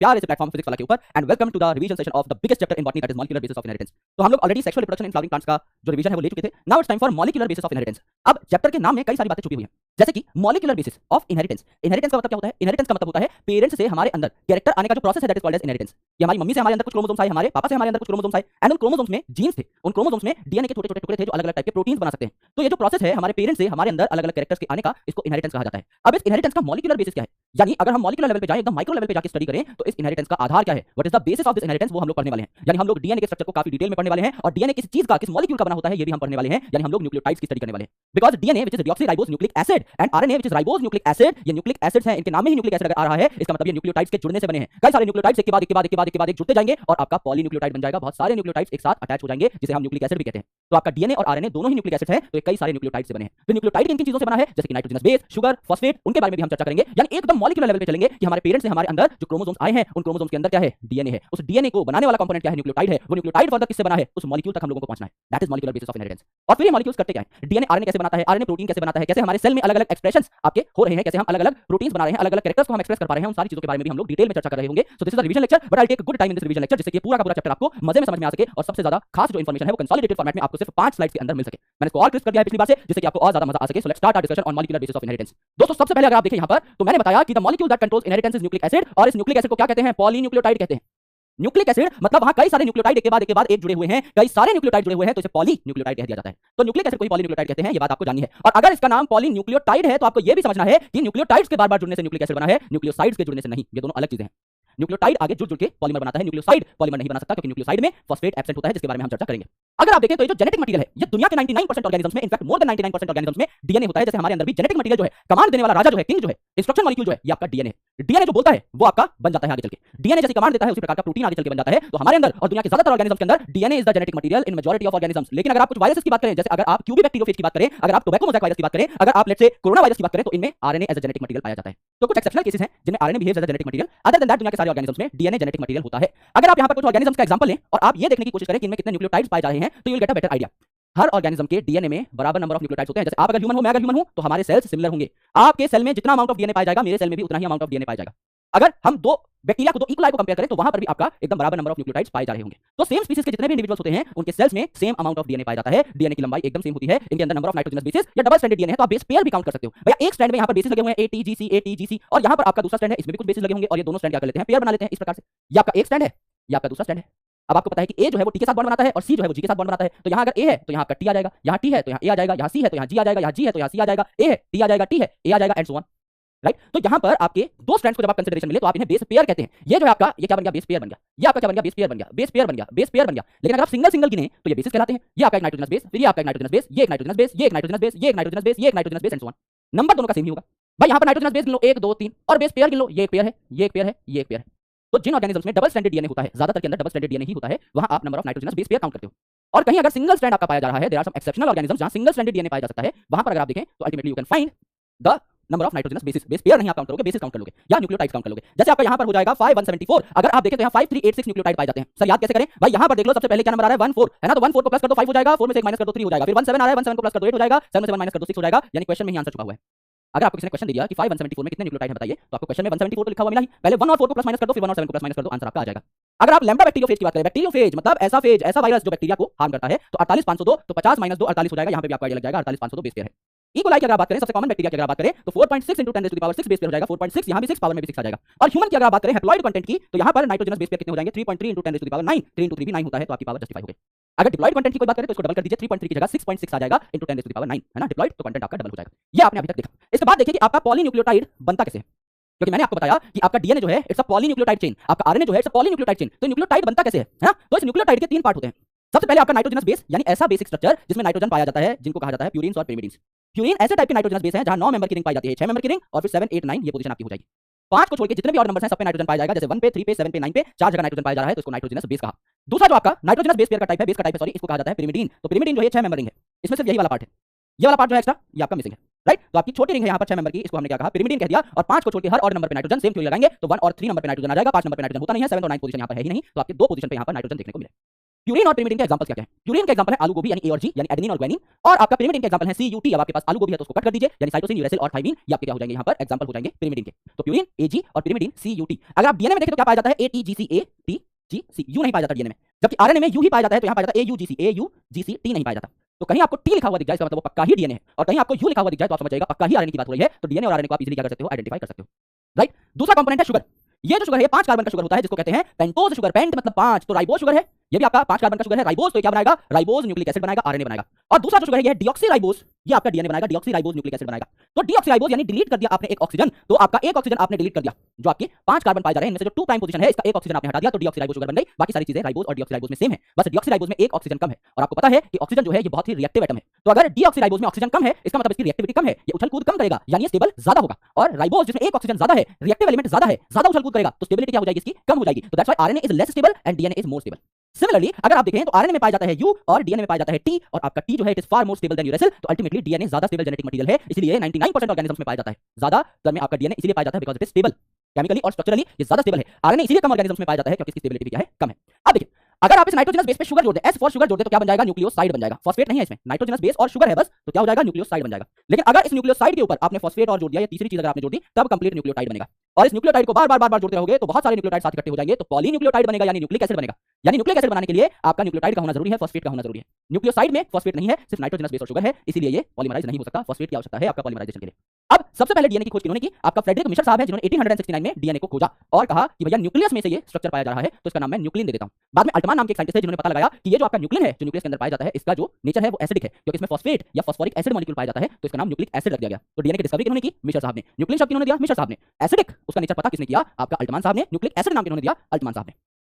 प्यारे से platform physics वाला के ऊपर and welcome to the revision session of the biggest chapter in botany that is molecular basis of inheritance. तो हम लोग already sexual reproduction in flowering plants का जो रिवीजन है वो ले चुके थे। Now it's time for molecular basis of inheritance. अब चैप्टर के नाम में कई सारी बातें छुपी हुई हैं, जैसे कि molecular basis of inheritance. Inheritance का मतलब क्या होता है? इनहेरिटेंस का मतलब होता है पेरेंट्स से हमारे अंदर कैरेक्टर आने का जो प्रोसेस है, that is called as inheritance. ये हमारी मम्मी से हमारे अंदर कुछ क्रोमोसोम्स आए, हमारे पापा से हमारे अंदर कुछ क्रोमोसोम्स आए एंड उन क्रोमोसोम्स में जीन्स थे, उन क्रोमोसोम्स में डीएनए के छोटे छोटे टुकड़े थे जो अलग अलग टाइप के प्रोटीन्स बना सकते हैं। तो ये जो प्रोसेस है हमारे पेरेंट्स से हमारे अंदर अलग अलग कैरेक्टर्स के आने का, इसको इनहेरिटेंस कहा जाता है। अब इस इनहेरिटेंस का मॉलिक्यूलर बेसिस क्या है, यानी अगर हम मॉलिक्यूलर लेवल पे जाएं, एकदम माइक्रो लेवल पे जाके स्टडी करें तो इस इनहेरिटेंस का आधार क्या है, what is the basis of this inheritance, वो हम लोग पढ़ने वाले हैं। यानी हम लोग डीएनए के स्ट्रक्चर को काफी डिटेल में पढ़ने वाले हैं और डीएनए किस चीज का, किस मॉलिक्यूल का बना होता है ये भी हम पढ़ने वाले हैं। यानी हम लोग न्यूक्लियोटाइड्स की स्टडी करने वाले हैं। Because DNA which is deoxyribose nucleic acid and RNA which is ribose nucleic acid, ये न्यूक्लिक एसिड्स हैं, इनके नाम में ही न्यूक्लिक एसिड अगर आ रहा है इसका मतलब ये न्यूक्लियोटाइड्स के जुड़ने से बने हैं। कई सारे न्यूक्लियोटाइड्स एक के बाद एक के बाद एक के बाद एक के बाद एक जुड़ते जाएंगे और आपका पॉलीन्यूक्लियोटाइड बन जाएगा। बहुत सारे न्यूक्लियोटाइड्स एक साथ अटैच हो जाएंगे जिसे हम न्यूक्लिक एसिड भी कहते हैं। तो आपका डीएनए और आरएनए दोनों ही न्यूक्लिक एसिड्स हैं, तो ये कई सारे न्यूक्लियोटाइड से बने हैं। फिर न्यूक्लियोटाइड किन किन चीजों से बना है, जैसे कि नाइट्रोजनस बेस, शुगर, फॉस्फेट, उनके बारे में भी हम चर्चा करेंगे। यानी एकदम मॉलिक्यूलर लेवल पे चलेंगे कि हमारे पेरेंट्स से हमारे अंदर जो क्रोमोसोम्स आए हैं उन क्रोमोसोम्स के अंदर क्या है, डीएनए है। उस डीएनए को बनाने वाला कंपोनेंट क्या है, न्यूक्लियोटाइड है। वो न्यूक्लियोटाइड फर्दर किससे बना है, उस मॉलिक्यूल तक हम लोगों को पहुंचना है। That is molecular basis of inheritance. और फिर ये मॉलिक्यूल्स करते क्या है, डीएनए आरएनए कैसे बनाता है, आरएनए प्रोटीन कैसे बनाता है, कैसे हमारे सेल में अलग अलग एक्सप्रेशंस आपके हो रहे हैं, कैसे हम अलग अलग प्रोटीन्स बना रहे हैं, अलग अलग कैरेक्टर्स को हम एक्सप्रेस कर पा रहे हैं, उन सारी चीजों के बारे में भी हम लोग डिटेल में चर्चा कर रहे होंगे। So this is a revision lecture, but I take good time in this revision lecture, जिससे कि पूरा का पूरा चैप्टर आपको मजे में समझ में आ सके और सबसे ज्यादा खास जो इंफॉर्मेशन है वो कंसोलिडेटेड फॉर्मेट में आपको सिर्फ 5 स्लाइड्स के अंदर मिल सके। मैंने इसको और क्रिस्प कर दिया है पिछली बार से, जिससे कि आपको और ज्यादा मजा आ सके। So let's start our discussion on molecular basis of inheritance. दोस्तों सबसे पहले अगर आप देखें यहां पर, तो मैंने बताया कि the molecule that controls inheritance is nucleic acid, और इस न्यूक्लिक एसिड को क्या कहते हैं, पॉलीन्यूक्लियोटाइड कहते हैं। न्यूक्लिक एसिड मतलब वहां कई सारे न्यूक्लियोटाइड एक के बाद एक जुड़े हुए हैं, कई सारे न्यूक्लियोटाइड जुड़े हुए हैं, तो इसे पॉलीन्यूक्लियोटाइड कह दिया जाता है। तो न्यूक्लिक एसिड को ही पॉलीन्यूक्लियोटाइड कहते हैं, ये बात आपको जाननी है। और अगर इसका नाम पॉलीन्यूक्लियोटाइड है तो आपको ये भी समझना है कि न्यूक्लियोटाइड्स के बार-बार जुड़ने से न्यूक्लिक एसिड बना है, न्यूक्लियोसाइड्स के जुड़ने से नहीं। ये दोनों अलग चीजें हैं। न्यूक्लियोटाइड आगे जुड़ जुड़ के पॉलीमर बनाता है, न्यूक्लियोसाइड पॉलीमर नहीं बना सकता, क्योंकि न्यूक्लियोसाइड में फॉस्फेट एब्सेंट होता है, जिसके बारे में हम चर्चा करेंगे। अगर आप देखें तो ये जो जेनेटिक मटेरियल है, ये दुनिया के 99% ऑर्गेनिजम्स में, इनफैक्ट मोर देन 99% ऑर्गेनिजम्स में डीएनए होता है। जैसे हमारे अंदर भी जेनेटिक मटेरियल जो है, कमांड देने वाला राजा जो है, किंग जो है, इंस्ट्रक्शन मॉलिक्यूल जो है, ये आपका डीएनए है। डीएनए जो बोलता है वो आपका बन जाता है आगे चल के। डीएनए जैसी कमांड देता है उसी प्रकार का प्रोटीन आगे चल के बन जाता है। तो हमारे अंदर और दुनिया के ज्यादातर ऑर्गेनिजम्स के अंदर DNA is the genetic material in majority of organisms. लेकिन अगर आप कुछ वायरसेस की बात करें, जैसे अगर आप क्यूबी बैक्टीरियोफेज की बात करें, अगर आप टोबैको मोज़ेक वायरस की बात करें, अगर आप लेट्स से कोरोना वायरस की बात करें, तो इनमें RNA as a genetic material पाया जाता है। तो कुछ एक्सेप्शनल केसेस हैं जिनमें RNA behaves as a genetic material. Other than that दुनिया के सारे ऑर्गेनिजम्स में डीएनए जेनेटिक मटेरियल होता है। अगर आप यहां पर कुछ ऑर्गेनिजम्स का एग्जांपल लें और आप ये देखने की कोशिश करें कि इनमें कितने न्यूक्लियोटाइड्स पाए जा रहे हैं, तो you will get a better idea. Her organism के डीएनए में बराबर नंबर ऑफ न्यूक्लियोटाइड्स होते हैं। जैसे आप अगर ह्यूमन हो, मैं अगर ह्यूमन हूं, तो हमारे सेल्स सिमिलर होंगे। आपके सेल में जितना अमाउंट ऑफ डीएनए पाया जाएगा, मेरे सेल में भी उतना ही अमाउंट ऑफ डीएनए पाया जाएगा। अगर हम दो बैक्टीरिया को, दो इक्वलाई को कंपेयर करें, तो वहां पर भी आपका एकदम बराबर नंबर ऑफ न्यूक्लियोटाइड्स पाए जा रहे होंगे। तो सेम स्पीशीज के जितने भी इंडिविजुअल्स होते हैं, उनके सेल्स में सेम अमाउंट ऑफ डीएनए पाया जाता है। डीएनए की लंबाई एकदम सेम होती है, इनके अंदर नंबर ऑफ नाइट्रोजनस बेसेस या डबल स्ट्रैंडेड डीएनए है, तो आप बेस पेयर भी काउंट कर सकते हो। भैया एक स्ट्रैंड में यहां पर बेसिस लगे हुए हैं ATGC और यहां पर आपका दूसरा स्ट्रैंड है, इसमें भी कुछ बेसिस लगे होंगे, और ये दोनों स्ट्रैंड क्या कर लेते हैं, पेयर बना लेते हैं। इस प्रकार से ये आपका एक स्ट्रैंड है, ये आपका दूसरा स्ट्रैंड है। अब आपको पता है कि ए जो है वो टी के साथ बॉन्ड बनाता है और सी जो है वो जी के साथ बॉन्ड बनाता है। तो यहां अगर ए है तो यहां आपका टी आ जाएगा, यहां टी है तो यहां ए आ जाएगा, यहां सी है तो यहां जी आ जाएगा, यहां जी है तो यहां सी आ जाएगा, ए है टी आ जाएगा, टी है ए आ जाएगा, एंड सो ऑन। राइट। तो यहां पर आपके दो स्ट्रैंड्स को जब आप कंसीडरेशन मिले तो आप इन्हें बेस पेयर कहते हैं। ये जो है आपका, ये क्या बन गया, बेस पेयर बन गया। ये आपका क्या बन गया, बेस पेयर बन गया, बेस पेयर बन गया, बेस पेयर बन गया। लेकिन अगर आप सिंगल सिंगल गिने तो ये बेसिस कहलाते हैं। ये आपका एक नाइट्रोजनस बेस, फिर ये आपका एक नाइट्रोजनस बेस, ये एक नाइट्रोजनस बेस, ये एक नाइट्रोजनस बेस, ये एक नाइट्रोजनस बेस, ये एक nitrogenous base, and so on. Number दोनों का सेम ही होगा। भाई यहां पर नाइट्रोजनस बेस गिन लो 1 2 3, और बेस पेयर गिन लो, ये एक पेयर है, ये एक पेयर है, ये एक पेयर है। तो जिन ऑर्गेनिजम्स में डबल स्ट्रैंडेड डीएनए होता है, ज्यादातर के अंदर डबल स्ट्रैंडेड डीएनए ही होता है, वहां आप number of nitrogenous base pair count करते हो। और कहीं अगर सिंगल स्ट्रैंड आपका पाया जा रहा है, there are some exceptional organisms जहां सिंगल स्ट्रैंडेड डीएनए पाया जा सकता है, वहां पर अगर आप देखें तो ultimately you can find the number of nitrogenous bases. Base pair नहीं आप काउंट करोगे, बेसिस काउंट कर लोगे या न्यूक्लियोटाइड्स काउंट कर लोगे। जैसे आपका यहां पर हो जाएगा 5174। अगर आप देखें तो यहां 5386 न्यूक्लियोटाइड पाए जाते हैं। सर याद कैसे करें भाई, यहां पर देख लो सबसे पहले क्या नंबर आ रहा है, 14 है ना। तो 14 को प्लस कर दो 5 हो जाएगा, 4 में से 1 माइनस कर दो 3 हो जाएगा, फिर 17 आ रहा है, 17 को प्लस कर दो 8 हो जाएगा, 7 में से 1 माइनस कर दो 6 हो जाएगा। यानी क्वेश्चन में ही आंसर छुपा हुआ है। अगर आपको किसी ने क्वेश्चन दिया कि 5174 में कितने न्यूक्लियोटाइड है बताइए, तो आपको क्वेश्चन में 174 तो लिखा हुआ मिला ही। पहले 1 और 4 को प्लस माइनस कर दो, फिर 1 और 7 को प्लस माइनस कर दो, आंसर आपका आ जाएगा। अगर आप लैम्ब्डा बैक्टीरियोफेज की बात करें, बैक्टीरियोफेज मतलब ऐसा फेज, ऐसा वायरस जो बैक्टीरिया को हार्म करता है, तो 48502, तो 50 माइनस 2 48 हो जाएगा। यहां पे भी आपको आइडिया लग जाएगा, 48502 बेस पेयर है। इकोलाई की अगर बात करें, सबसे कॉमन बैक्टीरिया की अगर बात करें, तो 4.6 × 10⁻6 बेस पेयर हो जाएगा। 4.6 यहां भी 6 पावर में भी 6 आ जाएगा। और ह्यूमन की अगर बात करें हैप्लॉइड कंटेंट की, तो यहां पर नाइट्रोजनस बेस पेयर कितने हो जाएंगे, 3.3 × 10⁻9, 3 × 3 भी 9 होता है, तो आपकी पावर जस्टिफाई हो गई। अगर डिप्लॉइड कंटेंट की कोई बात करें तो इसको डबल कर दीजिए, 3.3 की जगह 6.6 आ जाएगा × 10⁻9, है ना। डिप्लॉइड तो कंटेंट आपका डबल हो जाएगा। ये आपने अभी तक देखा। इसके बाद देखिए कि आपका पॉलीन्यूक्लियोटाइड बनता कैसे है, क्योंकि मैंने आपको बताया कि आपका डीएनए जो है इट्स अ पॉलीन्यूक्लियोटाइड चेन, आपका आरएनए जो है इट्स अ पॉलीन्यूक्लियोटाइड चेन। तो न्यूक्लियोटाइड बनता कैसे है ना। तो इस न्यूक्लियोटाइड के 3 पार्ट होते हैं। सबसे पहले आपका नाइट्रोजनस बेस, यानी ऐसा बेसिक स्ट्रक्चर जिसमें नाइट्रोजन पाया जाता है, जिनको कहा जाता है प्यूरिन्स और पिरिमिडिन्स। प्यूरिन ऐसे टाइप के नाइट्रोजनस बेस है जहां 9 मेंबर की रिंग पाई जाती है, 6 मेंबर की रिंग, और फिर 7 8 9 ये पोजीशन आपकी हो जाएगी। 5 को छोड़ के जितने भी और नंबर्स हैं सब पे नाइट्रोजन पाया जाएगा। जैसे 1 पे 3 पे 7 पे 9 पे 4 जगह नाइट्रोजन पाया जा रहा है, तो इसको नाइट्रोजनस बेस कहा। दूसरा जो आपका नाइट्रोजनस बेस पेयर का टाइप है, बेस का टाइप है सॉरी, इसको कहा जाता है पिरिमिडीन। तो पिरिमिडीन जो है 6 मेंबर रिंग है, इसमें सिर्फ यही वाला पार्ट है, ये वाला पार्ट जो है एक्स्ट्रा ये आपका मिसिंग है। राइट। तो आपकी छोटी रिंग है यहां पर 6 मेंबर की, इसको हमने क्या कहा, पिरिमिडीन कह दिया। और 5 को छोड़ के हर और नंबर पे नाइट्रोजन सेम थ्योरी लगाएंगे, तो 1 और 3 नंबर पे नाइट्रोजन आ जाएगा, 5 नंबर पे नाइट्रोजन होता नहीं है, 7 और 9 पोजीशन यहां पर है ही नहीं, तो आपके 2 पोजीशन पे यहां पर नाइट्रोजन देखने को मिले। प्यूरिन और pyrimidine के एग्जांपल्स क्या क्या हैं? प्यूरिन का एग्जांपल है आलू गोभी यानी ए और जी यानी एडेनिन और ग्वानिन, और आपका pyrimidine के एग्जांपल है CUT। अब आपके पास आलू गोभी है तो उसको कट कर दीजिए यानी साइटोसिन, यूरेसिल और थाइमिन, ये आपके क्या हो जाएंगे यहाँ पर एग्जांपल हो जाएंगे pyrimidine के। तो प्यूरिन AG और pyrimidine CUT। अगर आप डीएनए में देखें तो क्या पाया जाता है ATGC यू नहीं पाया जाता डीएनए में, जबकि आरएनए में यू ही पाया जाता है, तो यहाँ पाया जाता है AUGC टी नहीं पाया जाता। तो कहीं आपको टी लिखा हुआ दिख जाए इसका मतलब वो पक्का ही डीएनए है, और कहीं आपको यू लिखा हुआ दिख जाए तो आप समझ जाएगा पक्का ही आरएनए की बात हो रही है। तो डीएनए और आरएनए को आप इजीली क्या कर सकते हो, आइडेंटिफाई कर सकते हो, राइट। दूसरा कंपोनेंट है शुगर। ये जो शुगर है 5 कार्बन का शुगर होता है जिसको कहते हैं पेंटोज शुगर। पेंट मतलब 5, तो राइबोज शुगर है, ये भी आपका 5 कार्बन का शुगर है। राइबोज तो क्या बनाएगा, राइबोज न्यूक्लिक एसिड बनाएगा, आरएनए बनाएगा। और दूसरा जो शुगर है ये डीऑक्सीराइबोज, ये आपका डीएनए बनाएगा, डीऑक्सीराइबोज न्यूक्लिक एसिड बनाएगा। तो डीऑक्सीराइबोज यानी डिलीट कर दिया आपने एक ऑक्सीजन, तो आपका एक ऑक्सीजन आपने डिलीट कर दिया, जो आपकी 5 कार्बन पाए जा रहे हैं इनमें से जो 2 प्राइम पोजीशन है इसका एक ऑक्सीजन आपने हटा दिया, तो डीऑक्सीराइबोज शुगर बन गई। बाकी सारी चीजें राइबोज और डीऑक्सीराइबोज में सेम है, बस डीऑक्सीराइबोज में एक ऑक्सीजन कम है। और आपको पता है कि ऑक्सीजन जो है ये बहुत ही रिएक्टिव एटम है, तो अगर डीऑक्सीराइबोज में ऑक्सीजन कम है इसका मतलब इसकी रिएक्टिविटी कम है, ये उछल कूद कम करेगा यानी स्टेबल ज्यादा होगा। और राइबोज जिसमें एक ऑक्सीजन ज्यादा है, रिएक्टिव एलिमेंट ज्यादा है, ज्यादा उछल कूद करेगा, तो स्टेबिलिटी क्या हो जाएगी इसकी, कम हो जाएगी। तो that's why RNA is less stable and DNA is more stable. Similarly अगर आप देखें तो आरएनए में पाया जाता है यू और डीएनए में पाया जाता है टी, और आपका टी जो है it is far more stable then uracil. तो अल्टीमेटली डीएनए ज्यादा स्टेबल जेनेटिक मटेरियल है, इसलिए 99% ऑर्गेनिजम्स में पाया जाता है। ज्यादा तर में आपका डीएनए इसलिए पाया जाता है because it is stable chemically और स्ट्रक्चरली, ये ज्यादा स्टेबल है। आरएनए इसलिए कम ऑर्गेनिजम्स में पाया जाता है क्योंकि इसकी स्टेबिलिटी क्या है, कम है। अब देखिए अगर आप इस नाइट्रोजनस बेस पे शुगर जोड़ दें, एस फॉर शुगर जोड़ दें, तो क्या बन जाएगा, न्यूक्लियोसाइड बन जाएगा। फॉस्फेट नहीं है इसमें, नाइट्रोजनस बेस और शुगर है बस, तो क्या हो जाएगा, न्यूक्लियोसाइड बन जाएगा। लेकिन अगर इस न्यूक्लियोसाइड के ऊपर आपने फॉस्फेट और जोड़ दिया, या तीसरी चीज अगर आपने जोड़ दी, तब कंप्लीट न्यूक्लियोटाइड बनेगा। और इस न्यूक्लियोटाइड को बार बार जोड़ते रहोगे तो बहुत सारे न्यूक्लियोटाइड साथ इकट्ठे हो जाएंगे, तो पॉलीन्यूक्लियोटाइड बनेगा यानी न्यूक्लिक एसिड बनेगा। यानी न्यूक्लिक एसिड बनाने के लिए आपका न्यूक्लियोटाइड का होना जरूरी है, फॉस्फेट का होना जरूरी है। न्यूक्लियोसाइड में फॉस्फेट नहीं है, सिर्फ नाइट्रोजनस बेस और शुगर है, इसीलिए ये पॉलीमराइज नहीं हो सकता। फॉस्फेट की आवश्यकता है आपका पॉलीमराइजेशन के लिए। अब सबसे पहले डीएनए की खोज किन्होंने की, आपका फ्रेडरिक मिशर साहब है, जिन्होंने 1869 में डीएनए को खोजा और कहा कि भैया न्यूक्लियस में से ये स्ट्रक्चर पाया जा रहा है, तो इसका नाम मैं न्यूक्लिन दे देता हूं। बाद में अल्टमान नाम के एक साइंटिस्ट है जिन्होंने पता लगाया कि ये जो आपका न्यूक्लिन है, जो न्यूक्लियस के अंदर पाया जाता है, इसका जो नेचर है वो एसिडिक है, क्योंकि इसमें फॉस्फेट या फॉस्फोरिक एसिड मॉलिक्यूल पाया जाता है, तो इसका नाम न्यूक्लिक एसिड रख दिया गया। तो डीएनए की डिस्कवरी किन्होंने की, मिशर साहब ने। न्यूक्लिन शब्द किन्होंने दिया, मिशर साहब ने। एसिडिक उसका नेचर पता किसने किया, आपका अल्टमान साहब ने। न्यूक्लिक एसिड नाम किन्होंने दिया, अल्टमान साहब ने।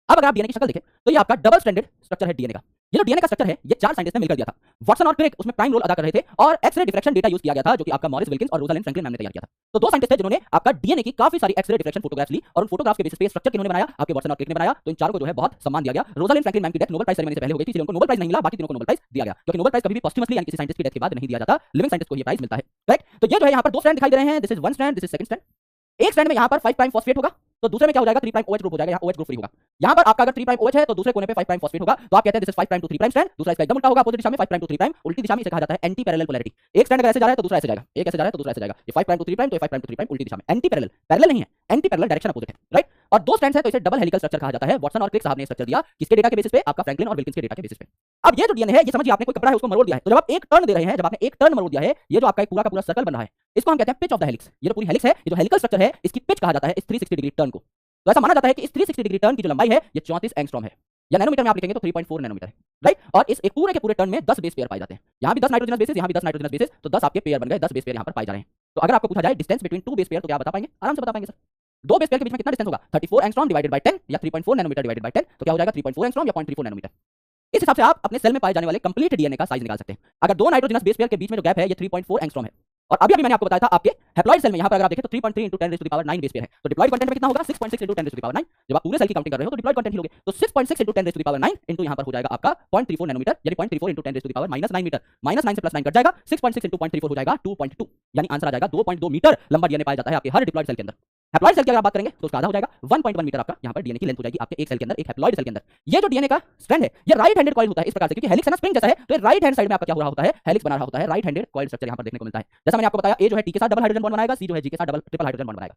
अब अगर आप डीएनए की शक्ल देखें तो ये आपका डबल स्ट्रैंडेड स्ट्रक्चर है डीएनए का। ये जो डीएनए का स्ट्रक्चर है ये 4 साइंटिस्ट ने मिलकर दिया था। वाटसन और क्रिक उसमें प्राइम रोल अदा कर रहे थे, और एक्सरे डिफ्रैक्शन डेटा यूज किया गया था, जो कि आपका मॉरिस विल्किंस और रोजालिंड फ्रैंकलिन मैम ने तैयार किया था। तो 2 साइंटिस्ट थे जिन्होंने आपका डीएनए की काफी सारी एक्सरे डिफ्रैक्शन फोटोग्राफ्स ली, और उन फोटोग्राफ्स के बेसिस पे स्ट्रक्चर किन्होंने बनाया, आपके वाटसन और क्रिक ने बनाया। तो इन चारों को जो है बहुत सम्मान दिया गया। रोजालिंड फ्रैंकलिन मैम की डेथ नोबेल प्राइज सेरेमनी से पहले हो गई थी, इसलिए उनको नोबेल प्राइज नहीं मिला, बाकी तीनों को नोबेल प्राइज दिया गया, क्योंकि नोबेल प्राइज कभी भी पोस्टमसली यानी किसी साइंटिस्ट की डेथ के बाद नहीं दिया जाता, लिविंग साइंटिस्ट को ये प्राइज मिलता है, राइट। तो ये जो है यहाँ पर 2 स्ट्रैंड दिखाई दे रहे हैं, this is 1 strand, this is 2nd strand. एक स्ट्रैंड में यहाँ पर 5 प्राइम फॉस्फेट होगा, तो दूसरे में क्या हो जाएगा, 3 प्राइम OH ग्रुप हो जाएगा, यहाँ OH ग्रुप फ्री होगा। यहाँ पर आपका अगर 3 प्राइम OH है तो दूसरे कोने पे 5 प्राइम फॉस्फेट होगा, तो आप कहते हैं this is 5 prime to 3 prime strand. दूसरा इसका एकदम उल्टा होगा, अपोजिट दिशा में 5 प्राइम टू 3 प्राइम, उल्टी दिशा में इसे कहा जाता है एंटी पैरेलल पोलैरिटी। एक स्ट्रैंड अगर ऐसे जा रहा है तो दूसरा ऐसे जाएगा, एक ऐसे जा रहा है तो दूसरा ऐसे जाएगा। ये 5 प्राइम टू 3 प्राइम, तो ये 5 प्राइम टू 3 प्राइम उल्टी दिशा में, एंटी पैरेलल। पैरेलल नहीं है, एंटी पैरेलल डायरेक्शन अपोजिट है, राइट। और 2 स्ट्रैंड्स है तो इसे डबल हेलिकल स्ट्रक्चर कहा जाता है। वाटसन और क्रिक साहब ने स्ट्रक्चर दिया किसके डेटा के बेसिस पे, आपका फ्रैंकलिन और विल्किंस के डेटा के बेसिस पे। अब ये जो डीएनए है ये समझिए आपने कोई कपड़ा है उसको मरोड़ दिया है, तो जब आप एक टर्न दे रहे हैं, जब आपने एक टर्न मरोड़ दिया है, ये जो आपका एक पूरा का पूरा सर्कल बन रहा है, इसको हम कहते हैं पिच ऑफ द हेलिक्स। ये जो पूरी हेलिक्स है, ये जो हेलिकल स्ट्रक्चर है, इसकी पिच कहा जाता है इस 360 डिग्री टर्न को। तो ऐसा माना जाता है कि इस 360 डिग्री टर्न की जो लंबाई है ये 34 एंगस्ट्रॉम है, या नैनोमीटर में आप लिखेंगे तो 3.4 नैनोमीटर है, राइट। और इस एक पूरे के पूरे टर्न में 10 बेस पेयर पाए जाते हैं। यहाँ भी 10 नाइट्रोजनस बेसिस, यहाँ भी 10 नाइट्रोजनस बेसिस, तो 10 आपके पेयर बन गए, 10 बेस पेयर यहाँ पर पाए जा रहे हैं। तो अगर आपको पूछा जाए डिस्टेंस बिटवीन 2 बेस पेयर, तो क्या बता पाएंगे, आराम से बता पाएंगे सर। 2 बेस पेयर के बीच में कितना डिस्टेंस होगा, 34 एंगस्ट्रॉम डिवाइडेड बाय 10 या 3.4 नैनोमीटर डिवाइडेड बाय 10, तो क्या हो जाएगा 3.4 एंगस्ट्रॉम या 0.34 नैनोमीटर। इस हिसाब से आप अपने सेल में पाए जाने वाले कंप्लीट डीएनए का साइज निकाल सकते हैं। अगर 2 नाइट्रोजनस बेस पेयर के बीच में जो गैप है ये 3.4 एंगस्ट्रॉम है। और अभी मैंने आपको बताया था आपके हैप्लॉइड सेल में यहाँ पर अगर आप देखें तो 3.3 × 10 to the power 9 base pair है, तो डिप्लॉयड कंटेंट में कितना होगा, 6.6 × 10 टू द पावर 9। जब आप पूरे सेल की काउंटिंग कर रहे हो तो डिप्लॉयड कंटेंट ही लोगे, तो 6.6 × 10 टू द पावर 9 इनटू यहाँ पर हो जाएगा आपका 0.34 नैनोमीटर, यानी 0.34 × 10 टू द पावर -9 मीटर। -9 से +9 कट जाएगा, 6.6 × 0.34 हो जाएगा 2.2, यानी आंसर आ जाएगा 2.2 मीटर लंबा डीएनए पाया जाता है आपके हर डिप्लॉयड सेल के अंदर। हैप्लॉइड सेल की अगर बात करेंगे तो उसका आधा हो जाएगा, 1.1 मीटर आपका यहाँ पर डीएनए की लेंथ हो जाएगी आपके एक सेल के अंदर, एक हैप्लॉइड सेल के अंदर। ये जो डीएनए का स्ट्रैंड है ये राइट हैंडेड कॉइल होता है इस प्रकार से, क्योंकि हेलिक्स है ना, स्प्रिंग जैसा है, तो राइट हैंड साइड में आपका क्या हो रहा होता है, हेलिक्स बना रहा होता है, राइट हैंडेड कॉइल स्ट्रक्चर यहाँ पर देखने को मिलता है। जैसा मैंने आपको बताया, ए जो है टी के साथ डबल हाइड्रोजन बॉन्ड बनाएगा, सी जो है जी के साथ डबल ट्रिपल हाइड्रोजन बॉन्ड बनाएगा।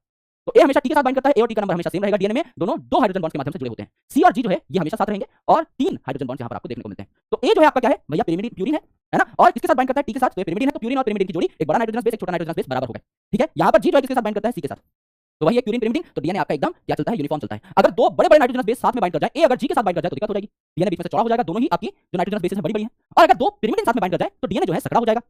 तो ए हमेशा टी के साथ बाइंड करता है, ए और टी का नंबर हमेशा सेम रहेगा डीएनए में, दोनों 2 हाइड्रोजन बॉन्ड्स के माध्यम से जुड़े होते हैं। सी और जी जो है ये हमेशा साथ रहेंगे, और 3 हाइड्रोजन बॉन्ड्स यहाँ पर आपको देखने को मिलते हैं। तो ए जो है आपका क्या है भैया, pyrimidine प्यूरिन है ना, और किसके साथ बाइंड करता है, टी के साथ, तो pyrimidine है, तो प्यूरिन और pyrimidine की जोड़ी एक बड़ा नाइट्रोजन बेस एक छोटा नाइट्रोजन बेस बराबर हो गए, ठीक है। यहाँ पर जी जो है किसके साथ बाइंड करता है, सी के साथ, तो वही है प्यूरिन pyrimidine। तो डीएनए आपका एकदम क्या चलता है, यूनिफॉर्म चलता है। अगर 2 बड़े-बड़े नाइट्रोजन बेस साथ में बाइंड कर जाए, ए अगर जी के साथ बाइंड कर जाए तो दिक्कत हो जाएगी, डीएनए बीच में से चौड़ा हो जाएगा, दोनों ही आपकी जो नाइट्रोजन बेसेस है बड़ी-बड़ी हैं। और अगर 2 pyrimidine साथ में बाइंड कर जाए तो डीएनए जो है सकड़ा हो जाएगा,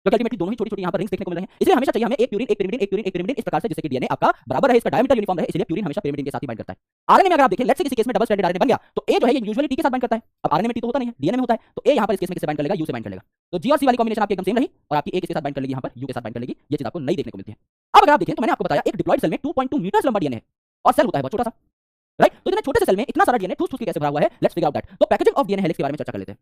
क्योंकि अल्टीमेटली दोनों ही छोटी-छोटी यहाँ पर रिंग्स देखने को मिल रहे हैं। इसलिए हमेशा चाहिए हमें एक प्यूरिन एक pyrimidine, एक प्यूरिन एक pyrimidine, इस प्रकार से जिससे कि डीएनए आपका बराबर रहे, इसका डायमीटर यूनिफॉर्म रहे, इसलिए प्यूरिन हमेशा pyrimidine के साथ ही बाइंड करता है। आरएनए में अगर आप देखें, लेट्स से किसी केस में डबल स्ट्रैंडेड आरएनए बन गया, तो ए जो है ये यूजुअली टी के साथ बाइंड करता है। अब आरएनए में टी तो होता नहीं है, डीएनए में होता है, तो ए यहाँ पर इस केस में किससे बाइंड कर लेगा, यू से बाइंड कर लेगा। तो जी और सी वाली कॉम्बिनेशन आपकी एकदम सेम रही, और आपकी ए किसके साथ बाइंड कर लेगी, यहाँ पर यू के साथ बाइंड कर लेगी। ये चीज आपको नहीं देखने को मिलती है। अब अगर आप देखें तो मैंने आपको बताया एक डिप्लॉयड सेल में 2.2 मीटर लंबा डीएनए है, और सेल होता है बहुत छोटा सा, राइट। तो इतने छोटे से सेल में इतना सारा डीएनए ठूस-ठूस के कैसे भरा हुआ है, लेट्स फिगर आउट दैट। तो पैकेजिंग ऑफ डीएनए हेलिक्स के बारे में चर्चा कर लेते हैं।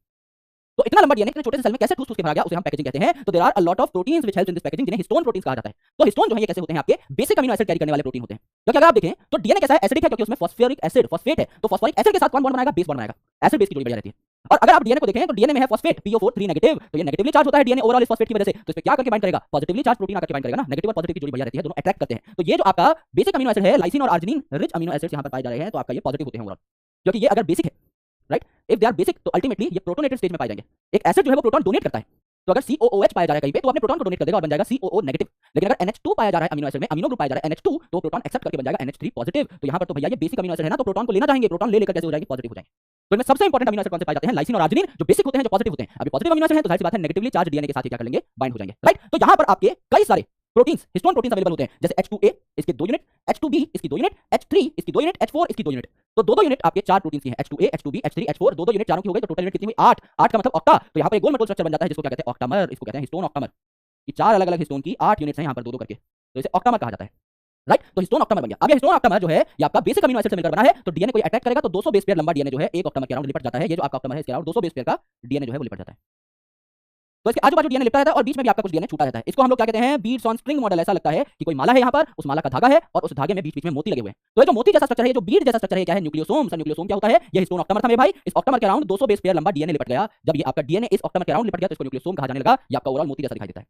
तो इतना लंबा डीएनए इतने छोटे से सेल में कैसे ठूस-ठूस के भरा गया, उसे हम पैकेजिंग कहते हैं। तो there are a lot of proteins which help in this packaging, जिन्हें हिस्टोन प्रोटीन्स कहा जाता है। तो हिस्टोन जो है ये कैसे होते हैं, आपके बेसिक अमीनो एसिड कैरी करने वाले प्रोटीन होते हैं। क्योंकि अगर आप देखें तो डीएनए कैसा है, एसिडिक है, क्योंकि उसमें फॉस्फोरिक एसिड, फॉस्फेट है, तो फॉस्फोरिक एसिड के साथ कौन बॉन्ड बनाएगा, बेस बॉन्ड बनाएगा, एसिड बेस की जोड़ी बन जाती है। और अगर आप डीएनए को देखें तो डीएनए में है फॉस्फेट PO4 नेगेटिव, तो ये नेगेटिवली चार्ज होता है डीएनए ओवरऑल इस फॉस्फेट की वजह से, तो इस पे क्या करके बाइंड करेगा, पॉजिटिवली चार्ज प्रोटीन आकर बाइंड करेगा ना, नेगेटिव और पॉजिटिव की जोड़ी बढ़िया रहती है, दोनों अट्रैक्ट करते हैं। तो ये जो आपका बेसिक अमीनो एसिड है लाइसिन और आर्जिनिन रिच अमीनो एसिड्स यहां पर पाए जा रहे हैं, तो आपका ये पॉजिटिव होते हैं ओवरऑल, क्योंकि ये अगर बेसिक है, right, if they are basic तो अल्टीमेटली ये प्रोटोनेटेड स्टेज में पाए जाएंगे। एक एसिड जो है वो प्रोटॉन डोनेट करता है, तो अगर COOH पाया जा रहा है कहीं पे तो अपने प्रोटॉन को डोनेट कर देगा और बन जाएगा COO नेगेटिव। लेकिन अगर NH2 पाया जा रहा है अमीनो एसिड में, अमीनो ग्रुप पाया जा रहा है NH2, तो प्रोटॉन एक्सेप्ट करके बन जाएगा NH3 पॉजिटिव। तो यहाँ पर तो भैया ये बेसिक अमीनो एसिड है ना, तो प्रोटॉन को लेना चाहेंगे, प्रोटॉन ले लेकर कैसे हो जाएगी, पॉजिटिव हो जाएंगे। तो इनमें सबसे इंपॉर्टेंट अमीनो एसिड कौन से पाए जाते हैं, लाइसिन और आर्जिनिन, जो बेसिक होते हैं, जो पॉजिटिव होते हैं। अभी पॉजिटिव अमीनो एसिड है तो जाहिर सी बात है नेगेटिवली चार्ज डीएनए के साथ क्या कर लेंगे, बाइंड हो जाएंगे, राइट। तो यहाँ पर आपके कई सारे प्रोटीन्स, हिस्टोन प्रोटीन्स अवेलेबल होते हैं, जैसे H2A इसके 2 यूनिट, H2B इसकी 2 यूनिट, H3 इसकी 2 यूनिट, H4 इसकी 2 यूनिट। तो 2-2 यूनिट आपके 4 प्रोटीन्स की हैं, H2A, H2B, H3, H4, 2-2 unit चारों की हो गई, तो टोटल यूनिट कितनी हुई, 8। 8 का मतलब ऑक्टा, तो यहाँ पर एक गोल मेटल स्ट्रक्चर बन जाता है जिसको क्या कहते हैं, ऑक्टामर, इसको कहते हैं हिस्टोन ऑक्टामर। ये 4 अलग अलग हिस्टोन की 8 यूनिट्स हैं यहाँ पर 2-2 करके, तो इसे ऑक्टामर कहा जाता है, राइट। तो हिस्टोन ऑक्टामर बन गया। अब ये हिस्टोन ऑक्टामर जो है ये आपका बेसिक अमीनो एसिड से मिलकर बना है, तो डीएनए को अटैक करेगा तो 200 बेस पेयर लंबा डीएनए जो है एक ऑक्टामर के अराउंड लिपट जाता है। ये जो आपका ऑक्टामर है इसके अराउंड 200 बेस पेयर का डीएनए जो है वो लिपट जाता है। तो इसके आजू बाजू डीएनए लिपटा रहता है और बीच में भी आपका कुछ डीएनए छूटा रहता है। इसको हम लोग क्या कहते हैं, बीड्स ऑन स्ट्रिंग मॉडल। ऐसा लगता है कि कोई माला है यहाँ पर, उस माला का धागा है और उस धागे में बीच बीच में मोती लगे हुए हैं। तो ये जो मोती जैसा स्ट्रक्चर है, जो बीड जैसा स्ट्रक्चर है, क्या है, न्यूक्लियोसोम। न्यूक्लियोसोम क्या होता है, ये हिस्टोन ऑक्टामर था मेरे भाई। इस ऑक्टामर के अराउंड 200 बेस पेयर लंबा डीएनए लिपट गया। जब ये आपका डीएनए इस ऑक्टामर के अराउंड लिपट गया तो इसको न्यूक्लियोसोम कहा जाने लगा। ये आपका ओवरऑल मोती जैसा दिखाई देता है।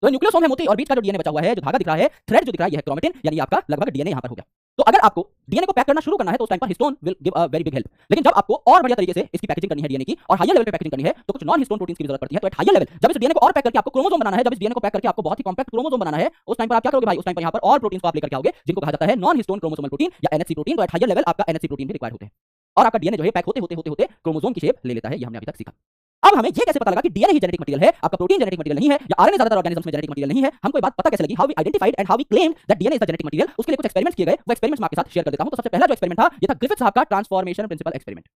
तो न्यूक्लियोसोम है मोती, और बीच का जो डीएनए बचा हुआ है, जो धागा दिख रहा है, थ्रेड जो दिख रहा है, ये है क्रोमेटिन, यानी आपका लगभग डीएनए यहाँ पर हो गया। तो अगर आपको डीएनए को पैक करना शुरू करना है तो उस टाइम पर histone will give a very big help. लेकिन जब आपको और बढ़िया तरीके से इसकी पैकेजिंग करनी है डीएनए की, और हायर लेवल पे पैकेजिंग करनी है, तो कुछ नॉन हिस्टोन प्रोटीन्स की जरूरत पड़ती है। तो एट हायर लेवल जब इस डीएनए को और पैक करके आपको क्रोमोसोम बनाना है, जब इस डीएनए को पैक करके आपको बहुत ही कॉम्पैक्ट क्रोमोसोम बनाना है, उस टाइम पर आप क्या करोगे भाई, उस टाइम पर यहाँ पर और प्रोटीन्स को आप लेकर के आओगे, जिनको कहा जाता है नॉन हिस्टोन क्रोमोसोमल प्रोटीन या NHC प्रोटीन। तो एट हायर लेवल आपका NHC प्रोटीन भी रिक्वायर्ड होते हैं, और आपका डीएनए जो है पैक होते होते होते होते क्रोमोसोम की शेप ले लेता है। ये हमने अभी तक सीखा। अब हमें ये कैसे पता लगा कि डीएनए ही जेनेटिक मटेरियल है, आपका प्रोटीन जेनेटिक मटेरियल नहीं है, या आरएनए ज्यादातर ऑर्गेनिजम्स में जेनेटिक मटेरियल नहीं है। हमको ये बात पता कैसे लगी, how we identified and how we claimed that DNA is the genetic material. उसके लिए कुछ एक्सपेरिमेंट्स किए गए, वो एक्सपेरिमेंट्स मैं आपके साथ शेयर कर देता हूं। तो सबसे पहला जो एक्सपेरिमेंट था, ये था ग्रिफिथ साहब का ट्रांसफॉर्मेशन प्रिंसिपल एक्सपेरिमेंट।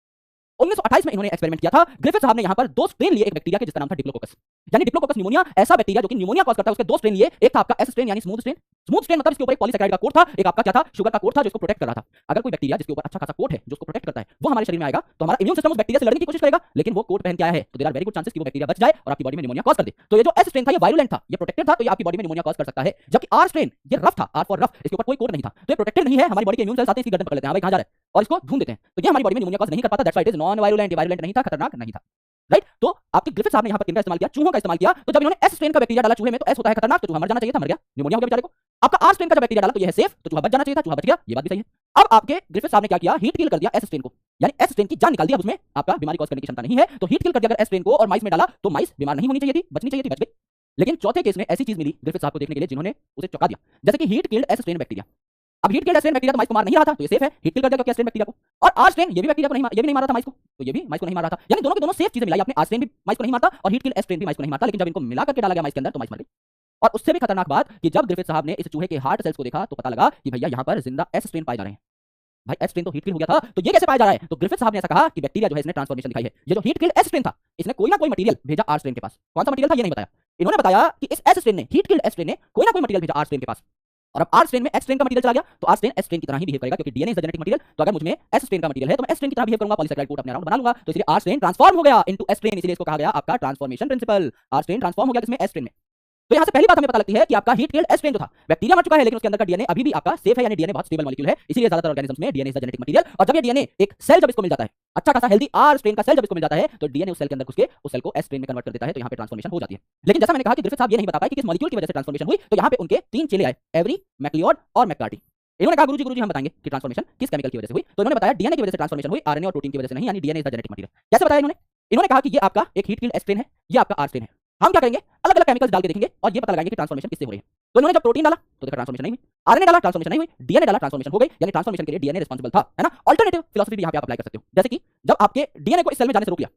1928 में इन्होंने एक्सपेरिमेंट किया था। ग्रिफिथ साहब ने यहाँ पर 2 स्ट्रेन लिए एक बैक्टीरिया के, जिसका नाम था डिप्लोकोकस, यानी डिप्लोकोकस निमोनिया, ऐसा बैक्टीरिया जो कि निमोनिया कॉज करता है। उसके 2 स्ट्रेन लिए, एक था आपका एस स्ट्रेन यानी स्मूथ स्ट्रेन। स्मूथ स्ट्रेन मतलब इसके ऊपर एक पॉलीसैकेराइड का कोट था, एक आपका क्या था, शुगर का कोट था जो इसको प्रोटेक्ट कर रहा था। अगर कोई बैक्टीरिया जिसके ऊपर अच्छा खासा कोट है, जो उसको प्रोटेक्ट करता है, वो हमारे शरीर में आएगा, तो हमारा इम्यून सिस्टम उस बैक्टीरिया से लड़ने की कोशिश करेगा, लेकिन वो कोट पहन के आया है, तो there are very good chances कि वो बैक्टीरिया बच जाए और आपकी बॉडी में निमोनिया कॉज कर दे। तो ये जो एस स्ट्रेन था, ये वायरुलेंट था, ये प्रोटेक्टेड था, तो ये आपकी बॉडी में निमोनिया कॉज कर सकता है। जबकि आर स्ट्रेन ये रफ था, आर फॉर रफ, इसके ऊपर कोई कोट नहीं था, तो ये प्रोटेक्टेड नहीं है। हमारी बॉडी के इम्यून सेल्स आते हैं, इसकी गर्दन पकड़ लेते हैं, भाई कहां जा रहा है, और इसको ढूंढ देते हैं, तो ये हमारी बॉडी में निमोनिया कॉज नहीं कर पाता। That's why it is non virulent. Virulent नहीं था, खतरनाक नहीं था, राइट। तो आपके ग्रिफिथ साहब ने यहाँ पर किनका इस्तेमाल किया, चूहों का इस्तेमाल किया। तो जब इन्होंने एस स्ट्रेन का बैक्टीरिया डाला चूहे में, तो एस होता है खतरनाक, तो चूहा मर जाना चाहिए था, मर गया, निमोनिया हो गया बेचारे को। आपका आर स्ट्रेन का जब बैक्टीरिया डाला तो ये है सेफ, तो चूहा बच जाना चाहिए था, चूहा बच गया, ये बात भी सही है। अब आपके ग्रिफिथ साहब ने क्या किया, हीट किल कर दिया एस स्ट्रेन को, यानी एस स्ट्रेन की जान निकाल दी। अब उसमें आपका बीमारी कॉज करने की क्षमता नहीं है, तो हीट किल कर दिया अगर एस स्ट्रेन को, और माइस में डाला तो माइस बीमार नहीं होनी चाहिए थी, बचनी चाहिए थी, बच गई। लेकिन चौथे केस में ऐसी चीज मिली ग्रिफिथ साहब को देखने के लिए जिन्होंने उसे चौंका दिया, जैसे कि heat killed S strain bacteria. अब heat killed S strain bacteria तो माइस को मार नहीं रहा था, तो ये सेफ है, हीट किल कर दिया क्योंकि एस स्ट्रेन बैक्टीरिया को। और आर स्ट्रेन ये भी बैक्टीरिया को नहीं, ये भी नहीं मार रहा था माइस को, तो ये भी माइस को नहीं मार रहा था। यानी दोनों के दोनों सेफ चीजें मिलाई आपने, आर स्ट्रेन भी माइस को नहीं मारता और हीट किल्ड एस स्ट्रेन भी माइस को नहीं मारता। लेकिन जब इनको मिला करके डाला गया माइस के अंदर, तो माइस मर गई। और उससे भी खतरनाक बात कि जब ग्रिफिथ साहब ने इस चूहे के हार्ट सेल्स को देखा, तो पता लगा कि भैया यहाँ पर जिंदा एस स्ट्रेन पाए जा रहे हैं। भाई एस स्ट्रेन तो हीट किल हो गया था, तो ये कैसे पाया जा रहा है। तो ग्रिफिथ साहब ने ऐसा कहा कि बैक्टीरिया जो है इसने ट्रांसफॉर्मेशन दिखाई है। ये जो हीट किल्ड एस स्ट्रेन था, इसने कोई ना कोई मटेरियल भेजा आर स्ट्रेन के पास। कौन सा मटेरियल था ये नहीं बताया। इन्होंने बताया कि इस एस स्ट्रेन ने, हीट किल्ड एस स्ट्रेन ने कोई ना कोई मटेरियल भेजा आर स्ट्रेन के पास। और अब आर स्ट्रेन में एस स्ट्रेन का मटेरियल चला गया, तो आर स्ट्रेन एस स्ट्रेन की तरह ही बिहेव करेगा, क्योंकि DNA is the genetic material. तो अगर मुझमें एस स्ट्रेन का मटेरियल है तो मैं एस स्ट्रेन की तरह बिहेव करूंगा, पॉलीसैकेराइड कोट अपने अराउंड बना लूंगा। तो इसलिए आर स्ट्रेन ट्रांसफॉर्म हो गया इनटू एस स्ट्रेन, इसलिए इसको कहा गया आपका transformation principle. R strain transform हो गया किसमें, एस स्ट्रेन में। तो यहाँ से पहली बात हमें पता लगती है कि आपका हीट किल्ड एस स्ट्रेन जो था, बैक्टीरिया मर चुका है, लेकिन उसके अंदर का डीएनए अभी भी आपका सेफ है, यानी डीएनए बहुत स्टेबल मॉलिक्यूल है। इसीलिए ज्यादातर ऑर्गेनिजम्स में DNA is the genetic material. और जब ये डीएनए एक सेल जब इसको मिल जाता है, अच्छा खासा हेल्दी आर स्ट्रेन का सेल जब इसको मिल जाता है, तो डीएनए उस सेल के अंदर घुस के उस सेल को एस स्ट्रेन में कन्वर्ट कर देता है, तो यहाँ पे ट्रांसफॉर्मेशन हो जाती है। लेकिन जैसा मैंने कहा कि ग्रिफिथ साहब ये नहीं बता पाए कि किस मॉलिक्यूल की वजह से ट्रांसफॉर्मेशन हुई, तो यहाँ पे उनके 3 चेले आए, एवरी, मैक्लिओड और मैककार्टी। इन्होंने कहा गुरुजी हम बताएंगे कि ट्रांसफॉर्मेशन किस केमिकल की वजह से हुई। तो इन्होंने बताया डीएनए की वजह से ट्रांसफॉर्मेशन हुई, आरएनए और प्रोटीन की वजह से नहीं, यानी DNA is the genetic material. कैसे बताया इन्होंने कहा कि ये आपका एक हीट किल्ड एस स्ट्रेन है, ये आपका आर स्ट्रेन है। हम क्या करेंगे, अलग अलग केमिकल्स डाल के देखेंगे और ये पता लगाएंगे कि ट्रांसफॉर्मेशन किससे हो रही है। तो इन्होंने जब प्रोटीन डाला तो देखा ट्रांसफॉर्मेशन नहीं हुई, आरएनए डाला ट्रांसफॉर्मेशन नहीं हुई, डीएनए डाला ट्रांसफॉर्मेशन हो गई, यानी ट्रांसफॉर्मेशन के लिए डीएनए रिस्पांसिबल था, है ना। अल्टरनेटिव फिलॉसफी भी यहाँ पे आप अप्लाई कर सकते हो, जैसे कि जब आपके डीएनए को इस सेल में जाने से रोक लिया,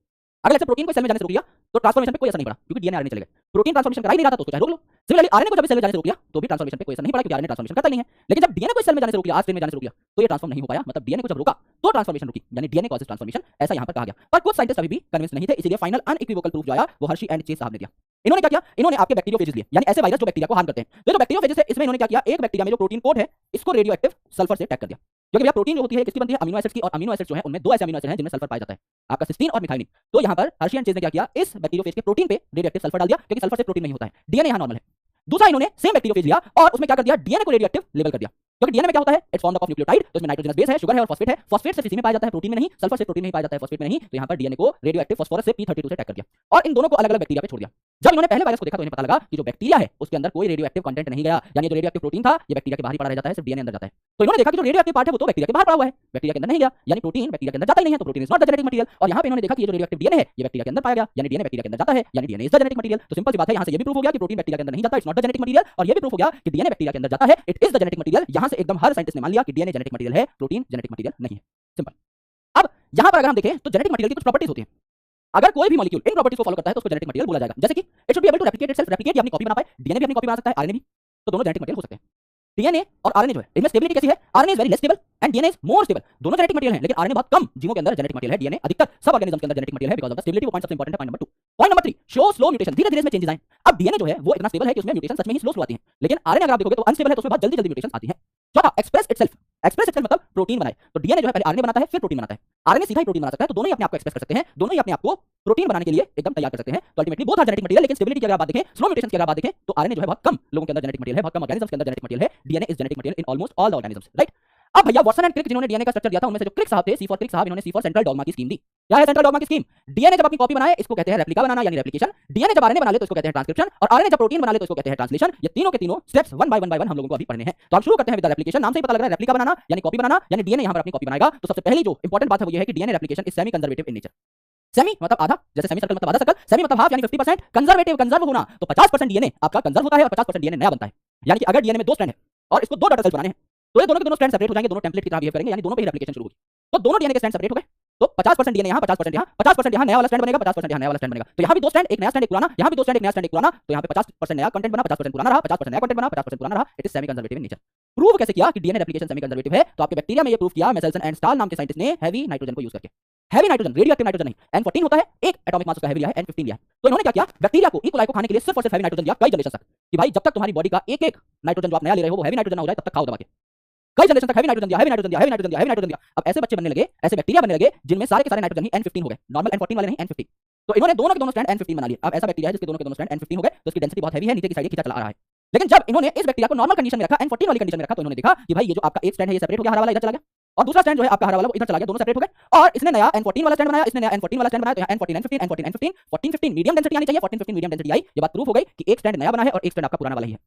अगर ऐसे प्रोटीन को सेल में जाने से रोक दिया, तो ट्रांसफॉर्मेशन पे कोई असर नहीं पड़ा, क्योंकि डीएनए आरएनए चले गए। प्रोटीन ट्रांसफॉर्मेशन करा ही नहीं रहा था, तो उसको चाहे रोक लो। सिमिलरली आरएनए को जब सेल में जाने से रोक दिया, तो भी ट्रांसफॉर्मेशन पे कोई असर नहीं पड़ा, क्योंकि आरएनए ट्रांसफॉर्मेशन करता नहीं है। लेकिन जब डीएनए को सेल में जाने से रोक दिया, आर स्ट्रेन में जाने से रोक दिया, तो ये ट्रांसफॉर्म नहीं हो पाया, मतलब डीएनए को जब रोका तो ट्रांसफॉर्मेशन रुकी, यानी डीएनए कॉजेस ट्रांसफॉर्मेशन, ऐसा यहाँ पर कहा गया। पर कुछ साइंटिस्ट अभी भी कन्विंस नहीं थे, इसलिए फाइनल अनइक्विवोकल प्रूफ जो आया वो हर्शी एंड चेज साहब ने दिया। इन्होंने क्या किया, इन्होंने आपके बैक्टीरियोफेजेस लिए, यानी ऐसे वायरस जो बैक्टीरिया को हार्म करते हैं। तो जो बैक्टीरियोफेजेस है, इसमें इन्होंने क्या किया, एक बैक्टीरिया में जो प्रोटीन कोड है, इसको रेडियो एक्टिव सल्फर से टैग कर दिया। क्योंकि भैया प्रोटीन जो होती है किसकी बनती है, अमीनो एसिड्स की, और अमीनो एसिड्स जो है उनमें 2 ऐसे अमीनो एसिड हैं जिनमें सल्फर पाया जाता है, आपका सिस्टीन और मिथाइलिन। तो यहाँ पर हर्शी एंड चेज ने क्या किया, इस बैक्टीरियोफेज के प्रोटीन पे रेडियोएक्टिव सल्फर डाल दिया, क्योंकि सल्फर से प्रोटीन नहीं होता है, डीएनए यहाँ नॉर्मल है। दूसरा इन्होंने सेम बैक्टीरियोफेज लिया और उसमें क्या कर दिया, डीएनए को रेडियोएक्टिव लेबल कर दिया, क्योंकि डीएनए में क्या होता है, इट्स फॉर्म ऑफ न्यूक्लियोटाइड, तो इसमें नाइट्रोजनस बेस है, शुगर है और फॉस्फेट है। फॉस्फेट सिर्फ इसी में पाया जाता है, प्रोटीन में नहीं, सल्फर से प्रोटीन में ही पाया जाता है, फॉस्फेट में नहीं। तो यहाँ पर डीएनए को रेडियोएक्टिव फास्फोरस से P32 से अटैक कर दिया और इन दोनों को अलग अलग बैक्टीरिया पे छोड़ दिया। जब इन्होंने पहले वायरस को देखा तो इन्हें पता लगा कि जो बैक्टीरिया है उसके अंदर कोई रेडियोएक्टिव कंटेंट नहीं गया, यानी जो रेडियोएक्टिव प्रोटीन था ये बैक्टीरिया के बाहर ही पड़ा रह जाता है, सिर्फ डीएनए अंदर जाता है। तो इन्होंने देखा कि जो रेडियोएक्टिव पार्ट है वो तो बैक्टीरिया के बाहर पड़ा हुआ है, बैक्टीरिया के अंदर नहीं गया, यानी प्रोटीन बैक्टीरिया के अंदर जाता ही नहीं है, तो protein is not the genetic material. और यहाँ पे इन्होंने देखा कि ये जो रेडियोएक्टिव डीएनए है ये बैक्टीरिया के अंदर पाया गया, यानी डीएनए बैक्टीरिया के अंदर जाता है, यानी DNA is the genetic material. तो सिंपल सी बात है, यहाँ से ये भी प्रूफ हो गया कि प्रोटीन बैक्टीरिया के अंदर नहीं जाता, it's not the genetic material, और ये भी प्रूफ हो गया कि डीएनए बैक्टीरिया के अंदर जाता है, it is the genetic material. यहाँ से एकदम हर साइंटिस्ट ने मान लिया कि डीएनए जेनेटिक मटेरियल है, प्रोटीन जेनेटिक मटेरियल नहीं है, सिंपल। अब यहाँ पर अगर हम देखें तो जेनेटिक मटेरियल की कुछ प्रॉपर्टीज होती हैं, अगर कोई भी मॉलिक्यूल इन प्रॉपर्टीज को फॉलो करता है तो उसको जेनेटिक मटेरियल बोला जाएगा। जैसे कि it should be able to replicate itself, replicate अपनी कॉपी बना पाए, डीएनए भी अपनी कॉपी बना सकता है, आरएनए भी, तो दोनों जेनेटिक मटेरियल हो सकते हैं। डीएनए और आरएनए जो है इनमें स्टेबिलिटी कैसी है, RNA is very less stable and DNA is more stable. दोनों जेनेटिक मटेरियल है लेकिन आरएनए बहुत कम जीवों के अंदर जेनेटिक मटेरियल है, डीएनए अधिकतर सब ऑर्गेनिज्म के अंदर जेनेटिक मटेरियल है बिकॉज़ ऑफ द स्टेबिलिटी। वो पॉइंट सबसे इंपॉर्टेंट है, point number 2। Point number 3, slow mutation, धीरे धीरे इसमें चेंजेस आए। अब डीएनए जो है वो इतना स्टेबल है कि उसमें म्यूटेशन सच में ही स्लो आती है, लेकिन आरएनए अगर आप देखोगे तो अनस्टेबल है, तो उसमें बहुत जल्दी जल्दी म्यूटेशन आती है। चौथा, एक्सप्रेस इटसेल्फ, एक्सप्रेस इटसेल्फ मतलब प्रोटीन बनाए, तो डीएनए जो है पहले आरएनए बनाता है फिर प्रोटीन बनाता है, आरएनए सीधा ही प्रोटीन बना सकता है, तो दोनों ही अपने आप को एक्सप्रेस कर सकते हैं, दोनों ही अपने आप को प्रोटीन बनाने के लिए एकदम तैयार कर सकते हैं। तो ultimately both are genetic material, लेकिन स्टेबिलिटी की अगर बात देखें, स्लो म्यूटेशन की अगर बात देखें तो आरएनए जो है बहुत कम लोगों के अंदर जेनेटिक मटेरियल है, बहुत कम ऑर्गेनिजम्स के अंदर जेनेटिक मटेरियल है, DNA is genetic material in almost all the organisms, right. अब भैया वॉटसन एंड क्रिक जिन्होंने डीएनए का स्ट्रक्चर दिया था उनमें से जो क्रिक साहब थे, C4 क्रिक साहब, इन्होंने C4 सेंट्रल डॉगमा की स्कीम दी। क्या है सेंट्रल डॉगमा की स्कीम? डीएनए जब अपनी कॉपी बनाए इसको कहते हैं रेप्लिका बनाना यानी रेप्लिकेशन, डीएनए जब आरएनए बना ले तो इसको कहते हैं ट्रांसक्रिप्शन, और आरएनए जब प्रोटीन बना ले तो इसको कहते हैं ट्रांसलेशन। ये तीनों के तीनों स्टेप्स वन बाय वन हम लोगों को अभी पढ़ने हैं। तो हम शुरू करते हैं विद द रेप्लिकेशन। नाम से ही पता लग रहा है रेप्लिका बनाना यानी कॉपी बनाना, यानी डीएनए यहाँ पर अपनी कॉपी बनाएगा। तो सबसे पहली जो इंपॉर्टेंट बात है वो ये है कि DNA replication is semi conservative in nature. Semi मतलब आधा, जैसे सेमी सर्कल मतलब आधा सर्कल, सेमी मतलब हाफ यानी 50%, कंजर्वेटिव कंजर्व होना, तो 50% डीएनए आपका कंजर्व होता है और 50% डीएनए नया बनता है। यानी कि अगर डीएनए में दो स्ट्रैंड है और इसको दो डॉटर सेल्स बनाने हैं तो ये दोनों के दोनों स्ट्रैंड सेपरेट हो जाएंगे, दोनों टेम्पलेट की तरह बिहेव करेंगे, यानी दोनों पे ही रेप्लिकेशन शुरू होगी। तो दोनों डीएनए के स्ट्रैंड सेपरेट हो गए, तो 50% डीएनए यहाँ, 50% यहाँ, 50% यहाँ नया वाला स्ट्रैंड बनेगा, 50% यहाँ नया वाला स्ट्रैंड बनेगा। तो यहाँ भी दो स्ट्रैंड, एक नया स्ट्रैंड एक पुराना, यहाँ भी दो स्ट्रैंड, एक नया स्ट्रैंड एक पुराना, तो यहाँ पे 50% नया कंटेंट बना, 50% पुराना रहा, 50% नया कंटेंट बना, 50% पुराना रहा। It is semi conservative in nature. Prove कैसे किया कि डीएनए रेप्लिकेशन सेमी कंजर्वेटिव है? तो आपके बैक्टीरिया में ये प्रूव किया मेसेल्सन एंड स्टाल नाम के साइंटिस्ट ने हेवी नाइट्रोजन को यूज करके। हेवी नाइट्रोजन, रेडियोएक्टिव नाइट्रोजन नहीं, N14 होता है, एक एटॉमिक मास उसका हेवी लिया है, N15 लिया है। तो इन्होंने क्या किया, बैक्टीरिया को इकोलाई को खाने के लिए सिर्फ और सिर्फ हेवी नाइट्रोजन दिया कई जनरेशन तक, कि भाई जब तक तुम्हारी बॉडी का एक एक नाइट्रोजन जो आप नया ले रहे हो वो हेवी नाइट्रोजन ना हो जाए तब तक खाओ दबा के। कई जनरेशन तक हेवी नाइट्रोजन दिया, हेवी नाइट्रोजन दिया, हेवी नाइट्रोजन दिया, हेवी नाइट्रोजन दिया। अब ऐसे बच्चे बनने लगे, ऐसे बैक्टीरिया बनने लगे जिनमें सारे के सारे नाइट्रोजन ही N15 हो गए, नॉर्मल N14 वाले नहीं, N15। तो इन्होंने दोनों के दोनों स्ट्रैंड N15 बना लिए। अब ऐसा बैक्टीरिया है जिसके दोनों के दोनों स्ट्रैंड N15 हो गए, तो इसकी डेंसिटी बहुत हेवी है, नीचे की साइड खींचा चला आ रहा है। लेकिन जब इन्होंने इस बैक्टीरिया को नॉर्मल कंडीशन में रखा, N14 वाली कंडीशन में रखा, तो इन्होंने देखा कि भाई ये जो आपका एक स्ट्रैंड है ये सेपरेट हो गया, हरा वाला इधर चला गया, और दूसरा स्ट्रैंड जो है आपका हरा वाला वो इधर चला गया, दोनों सेपरेट हो गए। और इसने नया N14 वाला स्ट्रैंड बनाया, इसने नया N14 वाला स्ट्रैंड बनाया, तो यहाँ N14 N15 N14 N15 14 15 medium density आनी चाहिए, 14 15 मीडियम डेंसिटी आई। ये बात प्रूफ हो गई कि एक स्ट्रैंड नया बना है और एक स्ट्रैंड आपका पुराना वाला ही है।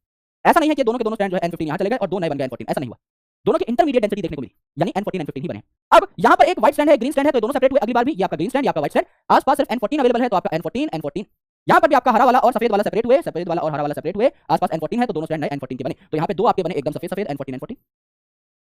ऐसा नहीं है कि दोनों के दोनों स्ट्रैंड जो है N15 यहाँ चले गए और दो नए बन गए N14, ऐसा नहीं हुआ। दोनों की इंटरमीडिएट डेंसिटी देखने को मिली, यानी N14 N15 ही बने। अब यहाँ पर एक व्हाइट स्ट्रैंड है, ग्रीन स्ट्रैंड है, तो दोनों सेपरेट हुए। अगली बार भी ये आपका ग्रीन स्ट्रैंड, ये आपका व्हाइट स्ट्रैंड, आसपास सिर्फ N14 अवेलेबल है, तो आपका N14 N14। यहाँ पर भी आपका हरा वाला और सफेद वाला सेपरेट हुए, सफेद वाला और हरा वाला सेपरेट हुए, आसपास N14 है, तो दोनों स्ट्रैंड नए N14 के बने। तो यहाँ पे दो आपके बने एकदम सफेद सफेद N14 N14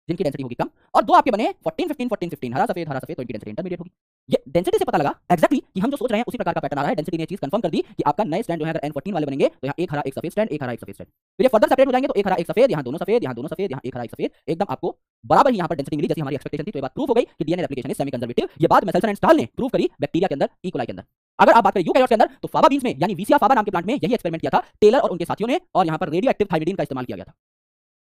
जिनकी डेंसिटी होगी कम, और दो आपके बने 14 15 14 15 हरा सफेद, तो इनकी डेंसिटी इंटरमीडिएट होगी। ये डेंसिटी से पता लगा एक्जेक्टली कि हम जो सोच रहे हैं उसी प्रकार का पैटर्न आ रहा है। डेंसिटी ने चीज कंफर्म कर दी कि आपका नए स्टैंड जो है अगर N14 वाले बनेंगे तो यहाँ एक हरा एक सफेद स्टैंड, एक हरा एक सफेद स्टैंड, फिर ये फर्दर सेपरेट हो जाएंगे तो एक हरा एक सफेद, यहाँ दोनों सफेद, यहाँ दोनों सफेद, यहाँ एक हरा एक सफेद, एकदम आपको बराबर ही यहाँ पर डेंसिटी मिली जैसी हमारी एक्सपेक्टेशन थी। तो ये बात प्रूफ हो गई कि DNA replication is semi conservative. ये बात मेसेल्सन एंड स्टाल ने प्रूव करी बैक्टीरिया के अंदर, ई कोलाई के अंदर। अगर आप बात करें यूकैरियोट्स के अंदर तो फाबा बीन्स में यानी विसिया फाबा नाम के प्लांट में यही एक्सपेरिमेंट किया था टेलर और उनके साथियों ने, और यहाँ पर रेडियोएक्टिव थायमिडीन का इस्तेमाल किया गया था,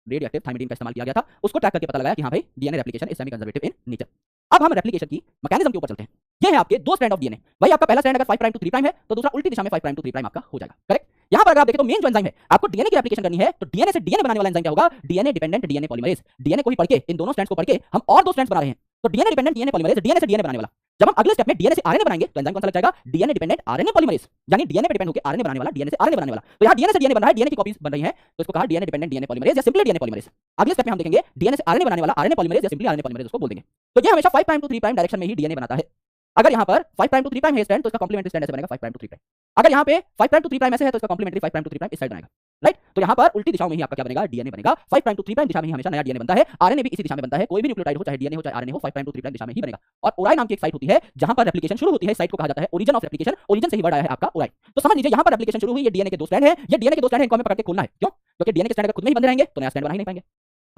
रेडियोएक्टिव थायमिडीन का इस्तेमाल किया गया था। उसको ट्रैक करके पता लगाया कि हाँ भाई DNA replication is semi conservative in nature. अब हम रेप्लिकेशन की मैकेनिज्म के ऊपर चलते हैं। ये है आपके दो स्ट्रैंड ऑफ डीएनए। भाई आपका पहला स्ट्रैंड अगर 5 प्राइम टू 3 प्राइम है तो दूसरा उल्टी दिशा में 5 प्राइम टू 3 प्राइम आपका हो जाएगा, करेक्ट। यहाँ पर अगर आप देखें तो मेन जो एंजाइम है आपको डीएनए की रेप्लिकेशन करनी है, तो डीएनए से डीएनए बनाने वाला एंजाइम क्या होगा, DNA dependent DNA polymerase. DNA को ही पढ़ के, इन दोनों स्ट्रैंड्स को पढ़ के हम और दो स्ट्रैंड्स बना रहे हैं, तो DNA dependent DNA polymerase, DNA से डीएनए बनाने वाला। जब हम अगले स्टेप में डीएनए से आरएनए बनाएंगे तो एंजाइम कौन सा लग जाएगा, डीएनए डिपेंडेंट आरएनए पॉलीमरेज, यानी डीएनए पे डिपेंड होकर आरएनए बनाने वाला, डीएनए से आरएनए बनाने वाला। तो यहाँ डीएनए से डीएनए बन रहा है, डीएनए की कॉपीज बन रही है, तो इसको कहा डीएनए डिपेंडेंट डीएनए पॉलीमरेज या सिंपली डीएनए पॉलीमरेज। अगले स्टेप में हम देखेंगे डीएनए से आरएनए बनाने वाला आरएनए पॉलीमरेज या सिंपली आरएनए पॉलीमरेज उसको बोल देंगे। तो ये हमेशा 5 प्राइम टू 3 प्राइम डायरेक्शन में ही डीएनए बनाता है। अगर यहाँ पर 5 प्राइम टू 3 प्राइम है स्ट्रैंड तो इसका कॉम्प्लीमेंट्री स्ट्रैंड ऐसे बनेगा 5 प्राइम टू 3 प्राइम। अगर यहाँ पे 5 प्राइम टू 3 प्राइम ऐसे है तो इसका कॉम्प्लीमेंट्री 5 प्राइम टू 3 प्राइम इस साइड बनेगा, राइट। तो यहाँ पर उल्टी दिशाओं में ही आपका क्या बनेगा, डीएनए बनेगा। 5 प्राइम टू 3 प्राइम दिशा में ही हमेशा नया डीएनए बनता है, आरएनए भी इसी दिशा में बनता है। कोई भी न्यूक्लियोटाइड हो, चाहे डीएनए हो चाहे आरएनए हो, 5 प्राइम टू 3 प्राइम दिशा में ही बनेगा। और ओराई नाम की एक साइट होती है जहां पर रेप्लिकेशन शुरू होती है, साइट को कहा जाता है ओरिजिन ऑफ रेप्लिकेशन। ओरिजिन से ही वर्ड आया है आपका ओराई। तो समझ लीजिए यहाँ पर रेप्लिकेशन शुरू हुई, ये डीएनए के दो स्ट्रैंड है, ये डीएनए के दो स्ट्रैंड है, इनको हमें पकड़ के खोलना है। क्यों? क्योंकि डीएनए के स्ट्रैंड अगर खुद में ही बंधे रहेंगे तो नया स्ट्रैंड बना ही नहीं पाएंगे।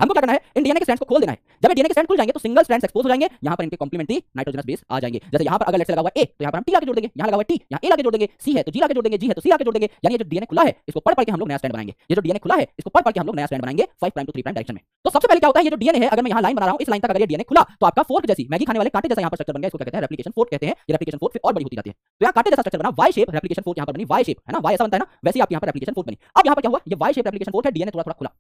हमको क्या करना है, इन डीएनए के स्ट्रैंड्स को खोल देना है। जब ये डीएनए के स्ट्रैंड खुल जाएंगे तो सिंगल स्ट्रैंड्स एक्सपोज हो जाएंगे, यहाँ पर इनके कॉम्प्लीमेंट्री नाइट्रोजनस बेस आ जाएंगे। जैसे यहाँ पर अगर लेट्स लगा हुआ ए तो यहाँ पर हम टी लाके जोड़ देंगे, यहाँ लगा हुआ टी, यहाँ ए लाके जोड़ देंगे, सी है तो जी लाके जोड़ देंगे, जी है तो सी लाके जोड़ देंगे। यानी ये जो डीएनए खुला है इसको पढ़ के हम लोग नया स्ट्रैंड बनाएंगे, ये जो डीएनए खुला है इसको पढ़ के हम लोग नया स्ट्रैंड बनाएंगे 5 प्राइम टू 3 प्राइम डायरेक्शन में। तो सबसे पहले क्या होता है, ये जो डीएनए है अगर मैं यहाँ लाइन बना रहा हूँ, इस लाइन तक अगर ये डीएनए खुला तो आपका फोर्क जैसी मैगी खाने वाले कांटे जैसा यहाँ पर स्ट्रक्चर बन गया, इसको कहते हैं रेप्लिकेशन फोर्क कहते हैं। ये रेप्लिकेशन फोर्क फिर और बड़ी होती जाती है, तो यहाँ कांटे जैसा स्ट्रक्चर बना, वाई शेप रेप्लिकेशन फोर्क यहाँ पर बनी, वाई शेप है ना, वाई ऐसा बनता है ना, वैसे आप यहाँ पर रेप्लिकेशन फोर्क बनी। अब यहाँ पर क्या हुआ, ये वाई शेप रेप्लिकेशन फोर्क है, डीएनए थोड़ा थोड़ा खुला,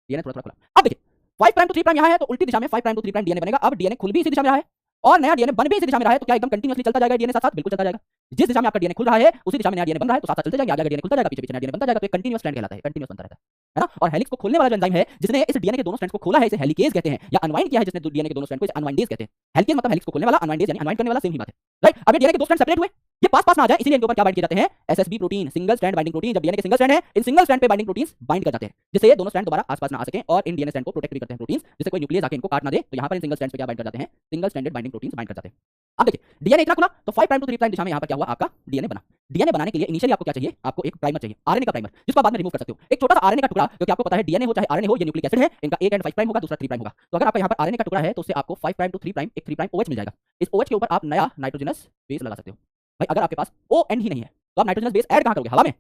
डीएनए थोड़ा थोड़ा खुला। अब देखिए 5 प्राइम टू 3 प्राइम यहाँ है तो उल्टी दिशा में 5 प्राइम टू 3 प्राइम डीएनए बनेगा। अब डीएनए खुल भी इसी दिशा में रहा है और नया डीएनए बन भी इसी दिशा में रहा है, तो क्या एकदम कंटीन्यूअसली चलता जाएगा डीएनए साथ साथ? बिल्कुल चलता जाएगा। जिस दिशा में आपका डीएनए खुल रहा है उसी दिशा में नया डीएनए बन रहा है, तो साथ साथ चलते जाएंगे, आगे डीएनए खुलता जाएगा, पीछे पीछे नया डीएनए बनता जाएगा, तो एक कंटीन्यूअस स्ट्रैंड कहलाता है, कंटीन्यूअस बनता रहता है ना। और हेलिक्स को खोलने वाला जो एंजाइम है जिसने इस डीएनए के दोनों स्ट्रैंड्स को खोला है, इसे हेलिकेज कहते हैं, या अनवाइंड किया है जिसने डीएनए के दोनों स्ट्रैंड को, इसे अनवाइंडेज कहते हैं। हेलिकेज मतलब हेलिक्स को खोलने वाला, अनवाइंडेज यानी अनवाइंड करने वाला, सेम ही बात है, राइट। अब ये डीएनए के दो स्ट्रैंड सेपरेट हुए, ये पास पास ना आ जाए इसलिए इनके ऊपर क्या बाइंड किए जाते हैं? SSB protein, single strand binding protein. जब डीएनए के सिंगल स्ट्रैंड है, इन सिंगल स्ट्रैंड पे बाइंडिंग प्रोटीन्स बाइंड कर जाते हैं, जिससे ये दोनों स्ट्रैंड दोबारा आसपास ना आ सके और इन डीएनए स्ट्रैंड को प्रोटेक्ट भी करते हैं प्रोटीन्स, जिससे कोई न्यूक्लियस आके इनको काट ना दे। तो यहाँ पर इन सिंगल स्ट्रैंड पे क्या बाइंड कर जाते हैं? Single stranded binding proteins bind कर जाते हैं। अब देखिए डीएनए इतना खुला तो 5 प्राइम टू 3 प्राइम दिशा में यहाँ पर क्या हुआ? आपका डीएनए बना। डीएनए बनाने के लिए इनिशियली आपको क्या चाहिए? आपको एक प्राइमर चाहिए, आरएनए का प्राइमर, जिसको बाद में रिमूव कर सकते हो। एक छोटा सा आरएनए का टुकड़ा, क्योंकि आपको पता है डीएनए हो चाहे आरएनए हो, ये न्यूक्लिक एसिड है, इनका एक एंड 5 प्राइम होगा, दूसरा 3 प्राइम होगा। तो अगर आपका यहाँ पर आरएनए का टुकड़ा है तो उससे आपको 5 प्राइम टू 3 प्राइम एक 3 प्राइम OH मिल जाएगा। इस OH के ऊपर आप नया नाइट्रोजनस बेस लगा सकते हो। भाई अगर आपके पास O एंड ही नहीं है तो आप नाइट्रोजनस बेस ऐड कहाँ करोगे? हवा में।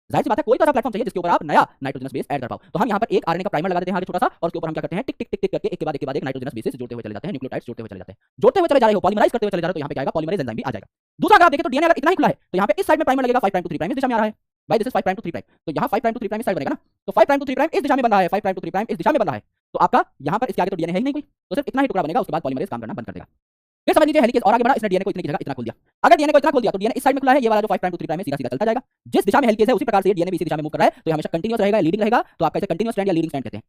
जाहिर सी बात है कोई तो ऐसा प्लेटफॉर्म चाहिए जिसके ऊपर आप नया नाइट्रोजनस बेस ऐड कर पाओ। तो हम यहाँ पर एक आरएनए का प्राइमर लगा देते हैं आगे छोटा सा, और उसके ऊपर हम क्या करते हैं? टिक टिक टिक टिक करके एक के बाद एक नाइट्रोजनस बेसिस जोड़ते हुए चले जाते हैं, न्यूक्लियोटाइड्स जोड़ते हुए चले जाते हैं, जोड़ते हुए चले जा रहे हो, पॉलीमराइज करते हुए चले जा रहे हो, तो यहाँ पे क्या आएगा? पॉलीमरेज एंजाइम भी आ जाएगा। दूसरा अगर आप देखें तो डीएनए अगर इतना ही खुला है तो यहाँ पे इस साइड में प्राइमर लगेगा 5 प्राइम टू 3 प्राइम इस दिशा में आ रहा है। भाई this is 5 prime to 3 prime, तो यहाँ 5 प्राइम टू 3 प्राइम इस साइड बनेगा ना, तो 5 प्राइम टू 3 प्राइम इस दिशा में बन रहा है, 5 प्राइम टू 3 प्राइम इस दिशा में बन रहा है, तो आपका यहाँ पर इसके आगे तो डीएनए है ही नहीं कोई, तो सिर्फ इतना ही टुकड़ा बनेगा, उसके बाद पॉलीमरेज काम करना बंद कर देगा। फिर समझ लीजिए हेलिकेज और आगे बढ़ा, इसने डीएनए को इतनी की जगह इतना खोल दिया। अगर डीएनए को इतना खोल दिया तो डीएनए इस साइड में खुला है, ये वाला जो 5 प्राइम टू 3 प्राइम है सीधा सीधा चलता जाएगा, जिस दिशा में हेलिकेज है उसी प्रकार से डीएनए भी इसी दिशा में मूव कर रहा है, तो ये हमेशा कंटीन्यूअस रहेगा, लीडिंग रहेगा, तो आपका इसे कंटीन्यूअस स्ट्रैंड या लीडिंग स्ट्रैंड कहते हैं।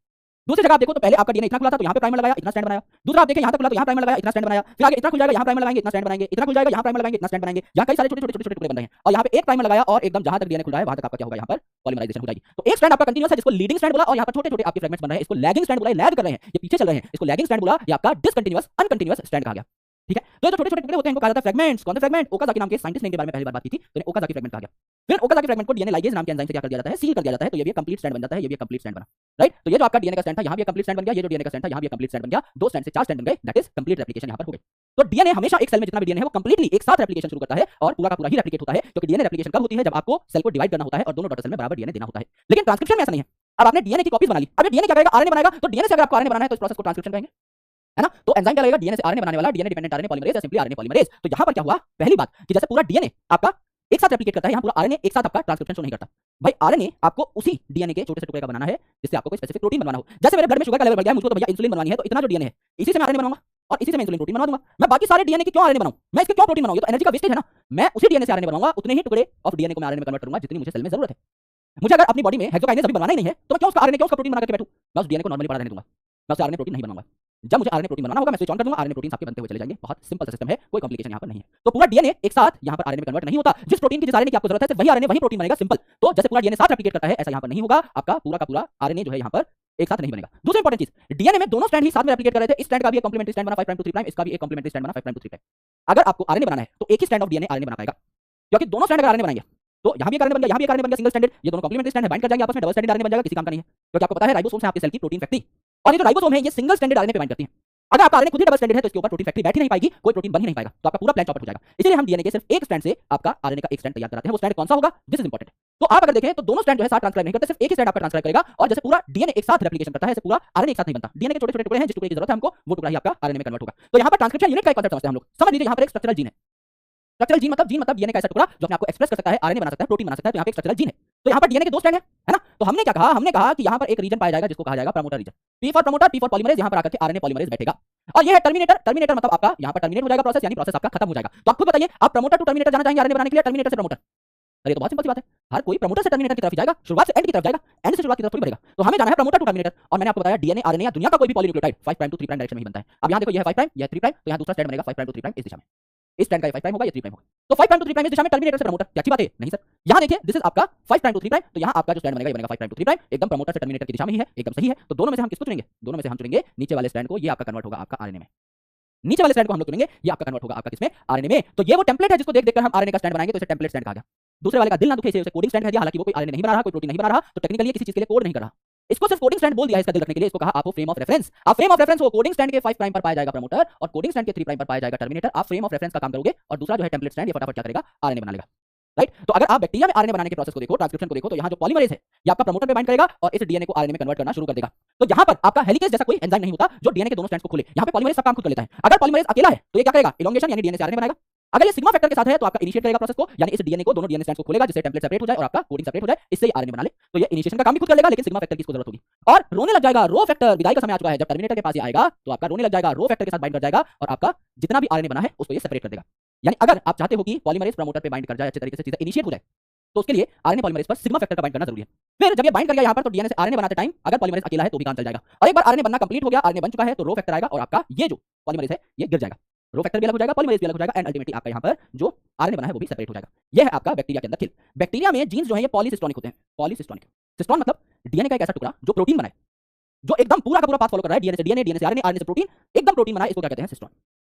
दूसरी जगह आप देखो तो पहले आपका डीएनए इतना खुला था तो यहाँ पे प्राइमर लगाया, इतना स्ट्रैंड बनाया। दूसरा आप देखें यहाँ तक खुला तो यहाँ प्राइमर लगाया, इतना स्ट्रैंड बनाया। फिर आगे इतना खुल जाएगा, यहाँ प्राइमर लगाएंगे, इतना स्ट्रैंड बनाएंगे, इतना खुल जाएगा, यहाँ प्राइमर लगाएंगे, इतना स्ट्रैंड बनाएंगे। यहाँ कई सारे छोटे छोटे छोटे छोटे टुकड़े बन रहे हैं और यहाँ पे एक प्राइमर लगाया और एकदम जहाँ तक डीएनए खुल रहा है वहाँ तक आपका क्या होगा? यहाँ पर पॉलीमराइजेशन हो जाएगी। तो एक स्ट्रैंड आपका कंटीन्यूअस है जिसको लीडिंग स्ट्रैंड बोला, और यहाँ पर छोटे छोटे आपके फ्रेगमेंट्स बन रहे हैं, इसको लैगिंग स्ट्रैंड बोला, लैग कर रहे हैं, ये पीछे चल रहे हैं, इसको लैगिंग स्ट्रैंड बोला, ये आपका डिसकंटीन्यूअस अनकंटीन्यूअस स्ट्रैंड कहा गया। ठीक है, तो ये जो छोटे छोटे टुकड़े होते हैं इनको कहा जाता है फ्रेगमेंट्स। कौन से फ्रेगमेंट? ओकाजाकी नाम के साइंटिस्ट ने इनके बारे में पहली बार बात की थी, तो इन्हें ओकाजाकी फ्रेगमेंट कहा गया। फिर ओकाजाकी फ्रेगमेंट को डीएनए लाइगेज नाम के एंजाइम से क्या कर दिया जाता है? सील कर दिया जाता है, तो ये भी कंप्लीट स्ट्रैंड बन जाता है, ये भी कंप्लीट स्ट्रैंड बना, राइट। तो ये जो आपका डीएनए का स्ट्रैंड था यहाँ भी कंप्लीट स्ट्रैंड बन गया, ये जो डीएनए का स्ट्रैंड था यहाँ भी कंप्लीट स्ट्रैंड बन गया, दो स्ट्रैंड से चार स्ट्रैंड बन गए, दैट इज कंप्लीट रेप्लिकेशन यहाँ पर हो गई। तो डीएनए हमेशा एक सेल में जितना भी डीएनए है वो कंप्लीटली एक साथ रेप्लिकेशन शुरू करता है और पूरा का पूरा ही रेप्लिकेट होता है, क्योंकि डीएनए रेप्लिकेशन कब होती है? जब आपको सेल को डिवाइड करना होता है और दोनों डॉटर सेल में बराबर डीएनए देना होता है। लेकिन ट्रांसक्रिप्शन में ऐसा नहीं है। अब आपने डीएनए की कॉपीज बना ली, अब डीएनए क्या करेगा? आरएनए बनाएगा, तो डीएनए से अगर आपको आरएनए बनाना है तो इस प्रोसेस को ट्रांसक्रिप्शन कहेंगे, है ना। तो एंजाइम क्या लगेगा? डीएनए से आरएनए बनाने वाला, डीएनए डिपेंडेंट आरएनए पॉलीमरेज या सिंपली आरएनए पॉलीमरेज। तो यहाँ पर क्या हुआ? पहली बात कि जैसे पूरा डीएनए आपका एक साथ रेप्लिकेट करता है, यहाँ पूरा आरएनए एक साथ आपका ट्रांसक्रिप्शन शो नहीं करता। भाई आरएनए आपको उसी डीएनए के छोटे से टुकड़े का बनाना है जिससे आपको कोई स्पेसिफिक प्रोटीन बनवाना हो। जैसे मेरे ब्लड में शुगर का लेवल बढ़ गया है, मुझको तो भैया इंसुलिन बनवानी है, तो इतना जो डीएनए है इसी से मैं आरएनए बनाऊंगा और इसी से मैं इंसुलिन प्रोटीन बना दूंगा। मैं बाकी सारे डीएनए के क्यों आरएनए बनाऊं? मैं इसके क्यों प्रोटीन बनाऊं? ये तो एनर्जी का वेस्टेज है ना। मैं उसी डीएनए से आरएनए बनाऊंगा, उतने ही टुकड़े ऑफ डीएनए को मैं आरएनए में कन्वर्ट करूंगा जितनी मुझे सेल में जरूरत है। मुझे अगर अपनी बॉडी में हेक्सोकाइनेज अभी बनाना ही नहीं है तो मैं क्यों उसका आरएनए, क्यों उसका प्रोटीन बना करके बैठूं? मैं उस डीएनए को नॉर्मली पड़ा रहने दूंगा, मैं उससे आरएनए प्रोटीन नहीं बनाऊंगा। जब मुझे आरएनए प्रोटीन बनाना होगा मैं स्विच ऑन कर दूंगा, आरएनए प्रोटीन आपके बनते हुए चले जाएंगे। बहुत सिंपल सिस्टम है, कोई कॉम्प्लिकेशन यहाँ पर नहीं है। तो पूरा डीएनए एक साथ यहाँ पर आरएनए में कन्वर्ट नहीं होता। जिस प्रोटीन की जिस आरएनए की आपको जरूरत है सिर्फ वही आरएनए वही प्रोटीन बनेगा, सिंपल। तो जैसे पूरा डीएनए साथ रेप्लिकेट करता है ऐसा यहाँ पर नहीं होगा, आपका पूरा का पूरा आरएनए जो है यहाँ पर एक साथ नहीं बनेगा। दूसरी इंपॉर्टेंट चीज, डीएनए में दोनों स्ट्रैंड ही साथ में रेप्लिकेट कर रहे थे। इस स्ट्रैंड का भी एक कॉम्प्लीमेंट्री स्ट्रैंड बना 5 प्राइम टू 3 प्राइम, इसका भी एक कॉम्प्लीमेंट्री स्ट्रैंड बना 5 प्राइम टू 3 प्राइम। अगर आपको आरएनए बनाना है तो एक ही स्ट्रैंड ऑफ डीएनए आरएनए बना पाएगा, क्योंकि दोनों स्ट्रैंड अगर आरएनए बनाएंगे तो यहाँ भी आरएनए बन गया, यहाँ भी आरएनए बन गया, सिंगल स्ट्रैंडेड, ये दोनों कॉम्प्लीमेंट्री स्ट्रैंड है, बाइंड कर जाएंगे आपस में, डबल स्ट्रैंडेड आरएनए बन जाएगा, किसी काम का नहीं है। क्योंकि आपको पता है राइबोसोम है आपके सेल की प्रोटीन फैक्ट्री, और ये जो राइबोसोम है ये सिंगल स्ट्रैंडेड आरएनए पे बाइंड करती है। अगर आपका आरएनए खुद ही डबल स्ट्रैंडेड है तो इसके ऊपर प्रोटीन फैक्ट्री बैठ ही नहीं पाएगी, कोई प्रोटीन बन ही नहीं पाएगा, तो आपका पूरा प्लान चौपट हो जाएगा। इसलिए हम डीएनए के सिर्फ एक स्ट्रैंड से आपका आरएनए का एक स्ट्रैंड तैयार कराते हैं। वो स्ट्रैंड कौन सा होगा? This is important. तो आप अगर देखें तो दोनों स्ट्रैंड जो है साथ ट्रांसक्राइब नहीं करते, सिर्फ एक ही स्ट्रैंड आपका ट्रांसक्राइब करेगा। और जैसे पूरा डीएनए एक साथ रेप्लिकेशन करता है ऐसे पूरा आरएनए एक साथ नहीं बनता। डीएनए के छोटे छोटे टुकड़े हैं, जिस टुकड़े की जरूरत है हमको वो टुकड़ा ही आपका आरएनए में कन्वर्ट होगा। तो यहाँ पर ट्रांसक्रिप्शन यूनिट का एक कांसेप्ट समझते हैं हम लोग। समझ लीजिए यहाँ पर एक स्ट्रक्चरल जीन है। स्ट्रक्चरल जीन मतलब डीएनए का ऐसा टुकड़ा जो अपने आपको एक्सप्रेस कर सकता है, आरएनए बना सकता है, प्रोटीन बना सकता है। तो यहाँ पे एक स्ट्रक्चरल जीन है। तो यहाँ पर डीएनए के दो स्ट्रैंड है ना। तो हमने क्या कहा? हमने कहा कि यहाँ पर एक रीजन पाया जाएगा जिसको कहा जाएगा promoter region. P for promoter, P for polymerase, यहाँ पर आकर के आरएनए पॉलीमरेज बैठेगा। और ये है टर्मिनेटर। टर्मिनेटर मतलब आपका यहाँ पर टर्मिनेट हो जाएगा प्रोसेस, यानी प्रोसेस आपका खत्म हो जाएगा। तो आप खुद बताइए, आप प्रमोटर टू टर्मिनेटर जाना चाहेंगे आरएनए बनाने के लिए, टर्मिनेटर से प्रमोटर? अरे तो बहुत सिंपल सी बात है, हर कोई प्रमोटर से टर्मिनेटर की तरफ जाएगा, शुरुआत से एंड की तरफ जाएगा, एंड से शुरुआत की तरफ थोड़ी बढ़ेगा। तो हमें जाना है प्रमोटर टू टर्मिनेटर। और मैंने आपको बताया डीएनए आरएनए या दुनिया का कोई भी polynucleotide 5 prime to 3 prime direction में ही बनता है। अब यहाँ देखो ये है 5 प्राइम, ये है 3 प्राइम, तो यहाँ दूसरा स्ट्रैंड बनेगा 5 प्राइम टू 3 प्राइम इस दिशा में। इस स्ट्रैंड का 5 प्राइम होगा, ये 3 प्राइम होगा। तो 5 प्राइम टू 3 प्राइम इस दिशा में टर्मिनेटर से प्रमोटर, क्या अच्छी बात है? नहीं सर। यहाँ देखिए दिस इज आपका 5 प्राइम टू 3 प्राइम, तो यहाँ आपका जो स्ट्रैंड बनेगा ये बनेगा 5 प्राइम टू 3 प्राइम, एकदम प्रमोटर से टर्मिनेटर की दिशा में ही है, एकदम सही है। तो दोनों में से हम किसको चुनेंगे? दोनों में से हम चुनेंगे नीचे वाले स्ट्रैंड को, ये आपका कन्वर्ट होगा आपका आरएनए में। नीचे वाले स्ट्रैंड को हम लोग चुनेंगे, ये आपका कन्वर्ट होगा आपका किसमें? आरएनए में। तो ये वो टेम्पलेट है जिसको देख देखकर हम आरएनए का स्ट्रैंड बनाएंगे, तो इसे टेम्पलेट स्ट्रैंड कहा गया। दूसरे वाले का दिल ना दुखे, इसे कोडिंग स्ट्रैंड कह दिया। हालांकि वो कोई आरएनए नहीं बना रहा, कोई प्रोटीन नहीं बना रहा, तो टेक्निकली किसी चीज के लिए कोड नहीं कर रहा, इसको सिर्फ कोडिंग स्ट्रैंड बोल दिया है इसका दिल रखने के लिए। इसको कहा आपको फ्रेम ऑफ रेफरेंस। आप फ्रेम ऑफ रेफरेंस हो, कोडिंग स्ट्रैंड के 5 प्राइम पर पाया जाएगा प्रमोटर और कोडिंग स्ट्रैंड के 3 प्राइम पर पाया जाएगा टर्मिनेटर। आप फ्रेम ऑफ रेफरेंस का काम करोगे और दूसरा जो है टेम्पलेट स्ट्रैंड, ये फटाफट क्या करेगा? आरएनए बना लेगा, राइट। तो अगर आप बैक्टीरिया में आरएनए बनाने के प्रोसेस को देखो, ट्रांसक्रिप्शन को देखो, तो यहाँ जो पॉलीमरेज है ये आपका प्रमोटर पे बाइंड करेगा और इस डीएनए को आरएनए में कन्वर्ट करना शुरू कर देगा। तो यहाँ पर आपका हेलिकेज जैसा कोई एंजाइम नहीं होता जो डीएनए के दोनों स्ट्रैंड्स को खोले। यहाँ पे पॉलीमरेज सब काम खुद कर लेता है। अगर पॉलीमरेज अकेला है तो ये क्या करेगा? इलोंगेशन यानी डीएनए से आरएनए बनाएगा, अगर ये सिग्मा फैक्टर के साथ है तो आपका इनिशिएट करेगा प्रोसेस को, यानी इस डीएनए को, दोनों डीएनए स्ट्रैंड्स को खोलेगा जिससे टेम्पलेट सेपरेट हो जाए और आपका कोडिंग सेपरेट हो जाए, इससे ही आरएनए बना ले। तो ये इनिशिएशन का काम भी खुद कर लेगा, लेकिन सिग्मा फैक्टर की इसको जरूरत होगी। और रोने लग जाएगा, रो फैक्टर विदाई का समय आ चुका है, जब टर्मिनेटर के पास ये आएगा तो आपका रोने लग जाएगा, रो फैक्टर के साथ बाइंड कर जाएगा और आपका जितना भी आरएनए बना है उसको ये सेपरेट कर देगा। यानी अगर आप चाहते हो कि पॉलीमरेज प्रमोटर पे बाइंड कर जाए, अच्छे तरीके से चीजें इनिशिएट हो जाए, तो उसके लिए आरएनए पॉलीमरेज पर सिग्मा फैक्टर का बाइंड करना जरूरी है। फिर जब ये बाइंड कर गया यहाँ पर, तो डीएनए से आरएनए बनाते टाइम अगर पॉलीमरेज अकेला है तो भी काम चल जाएगा। और एक बार आरएनए बनना कंप्लीट हो गया, आरएनए बन चुका है, तो रो फैक्टर आएगा और आपका ये जो पॉलीमरेज है ये गिर जाएगा, रो फैक्टर भी अलग हो जाएगा, पॉलीमरेज भी अलग हो जाएगा, एंड अल्टीमेटली आपका यहाँ पर जो आरएनए बना है वो भी सेपरेट हो जाएगा। ये है आपका बैक्टीरिया के अंदर खिल। बैक्टीरिया में जीन्स जो है ये पॉलीसिस्टोनिक होते हैं, पॉलीसिस्टोनिक। सिस्टोन मतलब डीएनए का एक ऐसा टुकड़ा जो प्रोटीन बनाए, जो एकदम पूरा का पूरा पाथ फॉलो कर रहा है, डीएनए से डीएनए, डीएनए से आरएनए, आरएनए से प्रोटीन, एकदम प्रोटीन बनाए, इसको क्या कहते हैं? सिस्टोन।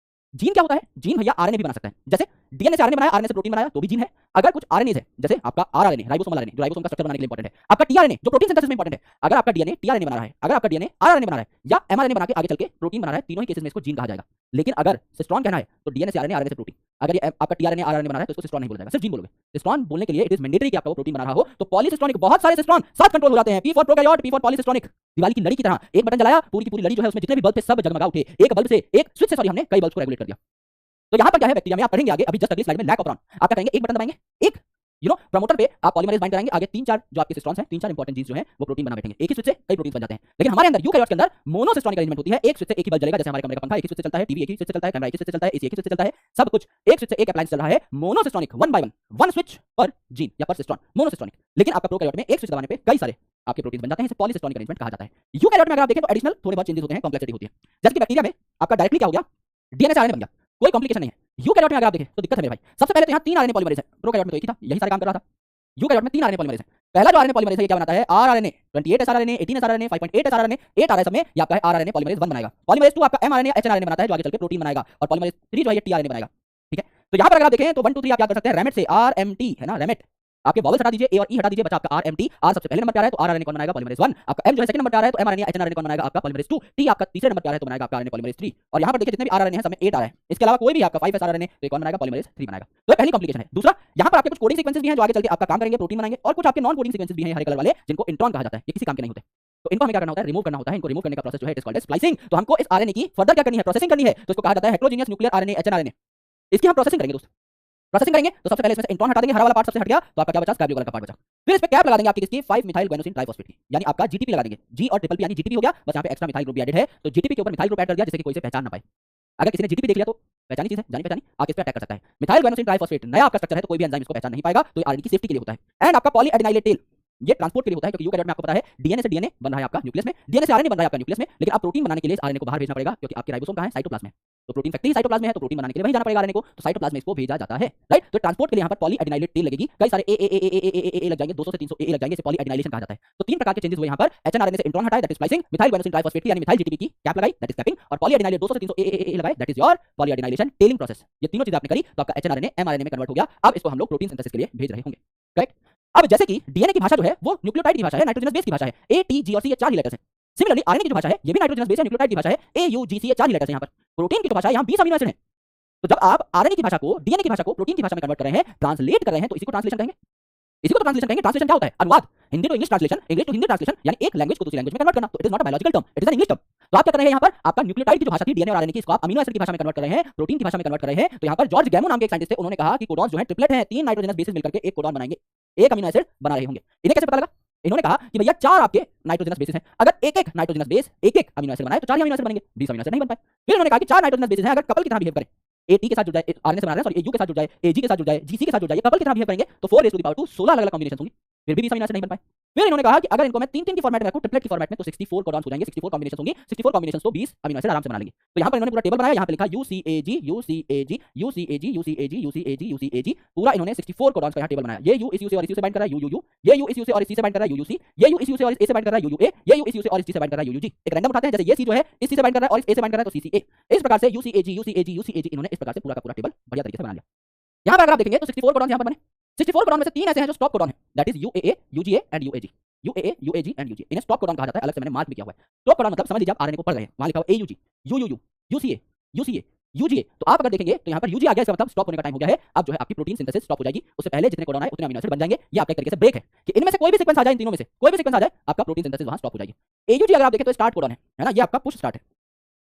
जीन क्या होता है? जीन भैया आरएनए भी बना सकता है, जैसे डीएनए से आरएनए बनाया, आरएनए से प्रोटीन बनाया तो भी जीन है। अगर कुछ आरएनए है, जैसे आपका आरआरएनए, राइबोसोमल आरएनए, जो राइबोसोम का स्ट्रक्चर बनाने के लिए इंपॉर्टेंट है, आपका टीआरएनए जो प्रोटीन सिंथेसिस में इंपॉर्टेंट है, अगर आपका डीएनए टीआरएनए बना रहा है, अगर आपका डीएनए आरआरएनए बना रहा है या एमआरएनए बना के आगे चल के प्रोटीन बना रहा है, तीनों ही केसेस में इसको जीन कहा जाएगा। लेकिन अगर सिस्टोन कहना है तो डीएनए से आरएनए, आरएनए से प्रोटीन। अगर ये आपका टीआरएनए आरआरएनए बना रहा है तो इसको सिस्टोन नहीं बोला जाएगा, सिर्फ जीन बोलोगे। सिस्टोन बोलने के लिए इट इज मैंडेटरी कि आपका वो प्रोटीन बना रहा हो। तो पॉलीसिस्टोनिक, बहुत सारे सिस्टोन साथ कंट्रोल हो जाते हैं, P for prokaryote, P for पॉलीसिस्टोनिक। Diwali की लड़ी की तरह एक बटन जलाया, पूरी की पूरी लड़ी जो है उसमें जितने भी बल्ब थे सब जगमगा उठे, एक बल्ब से, एक स्विच से, सॉरी, हमने कई बल्ब्स को रेगुलेट कर दिया। तो यहाँ पर क्या है बैक्टीरिया में, आप पढ़ेंगे आगे, अभी जस्ट अगली स्लाइड में लैक ऑफ आप क्या करेंगे, एक बटन दबाएंगे, एक प्रमोटर पे आप पॉलीमरेज बाइंड कराएंगे, आगे 3-4 जो आपके सिस्टोन्स हैं, 3-4 इंपॉर्टेंट जीन्स जो हैं वो प्रोटीन बना बैठेंगे, एक ही स्विच से कई प्रोटीन बन जाते हैं। लेकिन हमारे अंदर यूकैरियोट्स के अंदर मोनोसिस्टोनिक अरेंजमेंट होती है, एक स्विच से एक ही बल्ब जलेगा, जैसे हमारे कमरे का पंखा एक ही स्विच से चलता है, टीवी एक ही स्विच से चलता है, कैमरा एक ही स्विच से चलता है, एसी एक ही स्विच से चलता है, सब कुछ एक स्विच से एक अप्लायंस चल रहा है। Monocistronic, one by one switch पर जीन या पर सिस्टोन, मोनोसिस्टोनिक। लेकिन आपका प्रोकैरियोट में एक स्विच दबाने पे कई सारे आपके प्रोटीन बन जाते हैं, इसे पॉलीसिस्टोनिक अरेंजमेंट कहा जाता है। यूकैरियोट में अगर आप देखें तो एडिशनल थोड़े बहुत चेंजेस होते हैं, कॉम्प्लेक्सिटी होती है। जैसे कि बैक्टीरिया में आपका डायरेक्टली क्या हो गया, डीएनए से आरएनए बन गया, कोई कॉम्प्लिकेशन नहीं है। यूकैरियोट में अगर आप देखें तो दिक्कत है मेरे भाई, सबसे पहले तो यहाँ 3 आरएनए पॉलीमरेज है, प्रोकैरियोट में तो एक ही था, यही सारे काम कर रहा था। यूकैरियोट में 3 आरएनए पॉलीमरेज है। पहला जो आरएनए पॉलीमरेज है ये क्या बनाता है, आरआरएनए, 28 एसआरआरएनए, 18 एसआरआरएनए, 5.8 एसआरआरएनए, 8 आरएनए में ये आपका है आरआरएनए पॉलीमरेज 1 बनाएगा। पॉलीमरेज 2 आपका एमआरएनए या एचएनआरएनए बनाता है जो आगे चल के प्रोटीन बनाएगा, और पॉलीमरेज 3 जो है ये टीआरएनए बनाएगा। ठीक है, तो यहाँ पर अगर आप देखें तो 1 2 3 आप क्या कर सकते हैं, रेमेट से, आरएमटी है ना, रेमेट, आपके वॉवल्स हटा दीजिए, ए और ई हटा दीजिए, बचा आपका आरएमटी। आर सबसे पहले नंबर पे आ रहा है तो आरआरएनए कौन बनाएगा, पॉलीमरेज 1। आपका एम जो है सेकंड नंबर पे आ रहा है तो एमआरएनए या एचएनआरएनए कौन बनाएगा, आपका पॉलीमरेज 2। टी आपका तीसरे नंबर पे आ रहा है तो बनाएगा आपका आरएनए पॉलीमरेज 3। और यहाँ पर देखिए जितने भी आरआरएनए हैं सब में 8 आ रहा है, इसके अलावा कोई भी आपका 5 एसआरआरएनए तो कौन बनाएगा, पॉलीमरेज 3 बनाएगा। तो पहली कॉम्प्लिकेशन है। दूसरा, यहाँ पर आपके कुछ कोडिंग सीक्वेंसेस भी हैं जो आगे चल के आपका काम करेंगे, प्रोटीन बनाएंगे, और कुछ आपके नॉन कोडिंग सीक्वेंसेस भी हैं हरे कलर वाले, जिनको इंट्रॉन कहा जाता है, ये किसी काम के नहीं होते। तो इनको हमें क्या करना होता है, रिमूव करना होता है। इनको रिमूव करने का प्रोसेस जो है इट इज कॉल्ड स्प्लाइसिंग। तो हमको इस आरएनए की फर्दर क्या करनी है, प्रोसेसिंग करनी है, तो इसको कहा जाता है हेटेरोजेनियस न्यूक्लियर आरएनए, एचएनआरएनए। इसकी हम प्रोसेसिंग करेंगे दोस्त, प्रोसेसिंग करेंगे तो सबसे पहले इसमें से इंट्रॉन हटा देंगे, हरा वाला पार्ट सबसे हट गया, तो आपका क्या बचा, स्काई ब्लू कलर का पार्ट बचा। फिर इस पे कैप लगा देंगे आपकी किसकी, 5 मिथाइल ग्वेनोसिन ट्राइफॉस्फेट की, यानी आपका जीटीपी लगा देंगे, जी और ट्रिपल पी यानी जीटीपी हो गया, बस यहाँ पे एक्स्ट्रा मिथाइल ग्रुप भी एडेड है, तो जीटीपी के ऊपर मिथाइल ग्रुप ऐड कर दिया जिससे कि कोई इसे पहचान ना पाए। अगर किसी ने जीटीपी देख लिया तो पहचानी चीज है, जानी पहचानी, आगे इस पे अटैक कर सकता है। मिथाइल ग्वेनोसिन ट्राइफॉस्फेट नया आपका स्ट्रक्चर है तो कोई भी एंजाइम इसको पहचान नहीं पाएगा, तो ये आरएनए की सेफ्टी के लिए होता है। एंड आपका पॉलीएडिनाइलेट टेल, ये ट्रांसपोर्ट के लिए होता है, क्योंकि यूकैरियोट में आपको पता है डीएनए से डीएनए बन रहा है आपका न्यूक्लियस में, डीएनए से आरएनए बन रहा है आपका न्यूक्लियस में, लेकिन आप प्रोटीन बनाने के लिए आरएनए को बाहर भेजना पड़ेगा, क्योंकि आपके राइबोसोम कहां है, साइटोप्लाज्म में। तो प्रोटीन फैक्ट्री साइटोप्लाज्म में है, तो प्रोटीन बनाने के लिए वहीं जाना पड़ेगा आरएनए को, तो साइटोप्लाज्म में इसको भेजा जाता है, राइट। तो ट्रांसपोर्ट के लिए यहाँ पर पॉलीएडिनाइलेट टेल लगेगी, कई सारे ए लग जाएंगे, 200 से 300 ए लग जाएंगे, इसे पॉलीएडिनाइलेशन कहा जाता है। तो 3 प्रकार के चेंजेस हुए यहाँ पर, एचएनआरएनए से इंट्रॉन हटाए that is splicing, methyl guanosine triphosphate यानी मिथाइल जीटीपी की कैप लगाई दैट इज कैपिंग, और पॉलीएडिनाइलेट 200 से 300 ए लगाए that is your polyadenylation tailing process. ये तीनों चीजें आपने करी तो आपका एचएनआरएनए एमआरएनए में कन्वर्ट हो गया। अब इसको हम लोग प्रोटीन सिंथेसिस के लिए भेज रहे होंगे, करेक्ट। अब जैसे कि डीएनए की भाषा जो है वो न्यूक्लियोटाइड की भाषा है, नाइट्रोजनस बेस की भाषा है, ए टी जी और सी, ये 4 ही लेटर्स हैं। सिमिलरली आरएनए की जो भाषा है ये भी नाइट्रोजनस बेस है, न्यूक्लियोटाइड की भाषा है, ए यू जी सी, ये 4 ही लेटर्स हैं यहाँ पर। प्रोटीन की जो भाषा है यहाँ 20 अमीनो एसिड हैं। तो जब आप आरएनए की भाषा को डीएनए की भाषा को प्रोटीन की भाषा में कन्वर्ट कर रहे हैं, ट्रांसलेट कर रहे हैं, तो इसी को ट्रांसलेशन कहेंगे, इसी को तो ट्रांसलेशन कहेंगे। ट्रांसलेशन क्या होता है, अनुवाद, Hindi to English translation, English to Hindi translation, यानी एक लैंग्वेज को दूसरी लैंग्वेज में कन्वर्ट करना। तो it is not a biological term, it is an English term. तो आप क्या कर रहे हैं यहाँ पर, आपका न्यूक्लियोटाइड की जो भाषा थी डीएनए और आरएनए की, इसको आप अमीनो एसिड की भाषा में कन्वर्ट कर रहे हैं, प्रोटीन की भाषा में कन्वर्ट कर रहे हैं। तो यहाँ पर जॉर्ज गैमो नाम के एक साइंटिस्ट थे, उन्होंने कहा कि कोडॉन्स जो है ट्रिपलेट हैं, 3 नाइट्रोजनस बेसेस मिलकर के एक कोडॉन बनाएंगे, एक अमीनो एसिड बना रहे होंगे। इन्हें कैसे पता लगा, इन्होंने कहा कि भैया 4 आपके नाइट्रोजनस बेसेस हैं, अगर एक नाइट्रोजनस बेस एक अमीनो एसिड बनाए तो 4 ही अमीनो एसिड बनेंगे, 20 अमीनो एसिड नहीं बन पाए। फिर उन्होंने कहा कि 4 नाइट्रोजनस बेसेस हैं, अगर कपल की तरह बिहेव करें, ए टी के साथ जुड़ जाए, आरएनए से बना रहे हैं, सॉरी ए यू के साथ जुड़ जाए, ए जी के साथ जुड़ जाए, जी सी के साथ जुड़ जाए, कपल की तरह बिहेव करेंगे तो 4 16 अलग अलग कॉम्बिनेशन होंगी, फिर भी 20 अमीनो एसिड नहीं बन पाए। फिर इन्होंने कहा कि अगर इनको मैं 3 की फॉर्मेट में रखूं, ट्रिपलेट की फॉर्मेट में, तो 64 कोडॉन्स हो जाएंगे, 64 कॉम्बिनेशन होंगी, 64 कॉम्बिनेशन तो 20 अमीनो एसिड आराम से बना लेंगे। तो यहाँ पर इन्होंने पूरा टेबल बनाया, यहाँ पे लिखा यूसीएजी यूसीएजी यूसीएजी यूसीएजी यूसीएजी यूसीएजी, पूरा इन्होंने 64 कोडॉन्स का यहाँ टेबल बनाया। ये यू इस यू से और इस यू से बाइंड कर रहा है यूयूयू, ये यू इस यू से और इस सी से बाइंड कर रहा है यूयूसी, ये यू इस यू से और इस ए से बाइंड कर रहा है यूयूए, ये यू इस यू से और इस सी से बाइंड कर रहा है यूयूजी। एक रैंडम उठाते हैं, जैसे ये सी जो है इस सी से बाइंड कर रहा है और इस ए से बाइंड कर रहा है तो सीसीए। इस प्रकार से यूसीएजी यूसीएजी यूसीएजी इन्होंने इस प्रकार से पूरा का पूरा टेबल बढ़िया तरीके से बना लिया। यहाँ पर अगर आप देखेंगे तो 64 कोडॉन यहाँ पर बने, 64 कोडॉन में से 3 ऐसे हैं जो स्टॉप कोडॉन है, that is UAA UGA and UAG, UAA UAG and UG, इन्हें स्टॉप कोडॉन कहा जाता है, अलग से मैंने मार्क भी किया हुआ है। स्टॉप कोडॉन मतलब समझ लीजिए आप आरएनए को पढ़ रहे हैं, वहां लिखा हुआ एयूजी यूयूयू यूसीए यूसीए यूजीए, तो आप अगर देखेंगे तो यहाँ पर यूजी आ गया, इसका मतलब स्टॉप होने का टाइम हो गया है। अब जो है आपकी प्रोटीन सिंथेसिस स्टॉप हो जाएगी, उससे पहले जितने कोडॉन आए उतने अमीनो एसिड बन जाएंगे। ये आपका एक तरीके से ब्रेक है कि इनमें से कोई भी सीक्वेंस आ जाए, इन तीनों में से कोई भी सीक्वेंस आ जाए, आपका प्रोटीन सिंथेसिस वहां स्टॉप हो जाएगी। एयूजी अगर आप देखें तो स्टार्ट कोडॉन है ना, ये आपका पुश स्टार्ट है,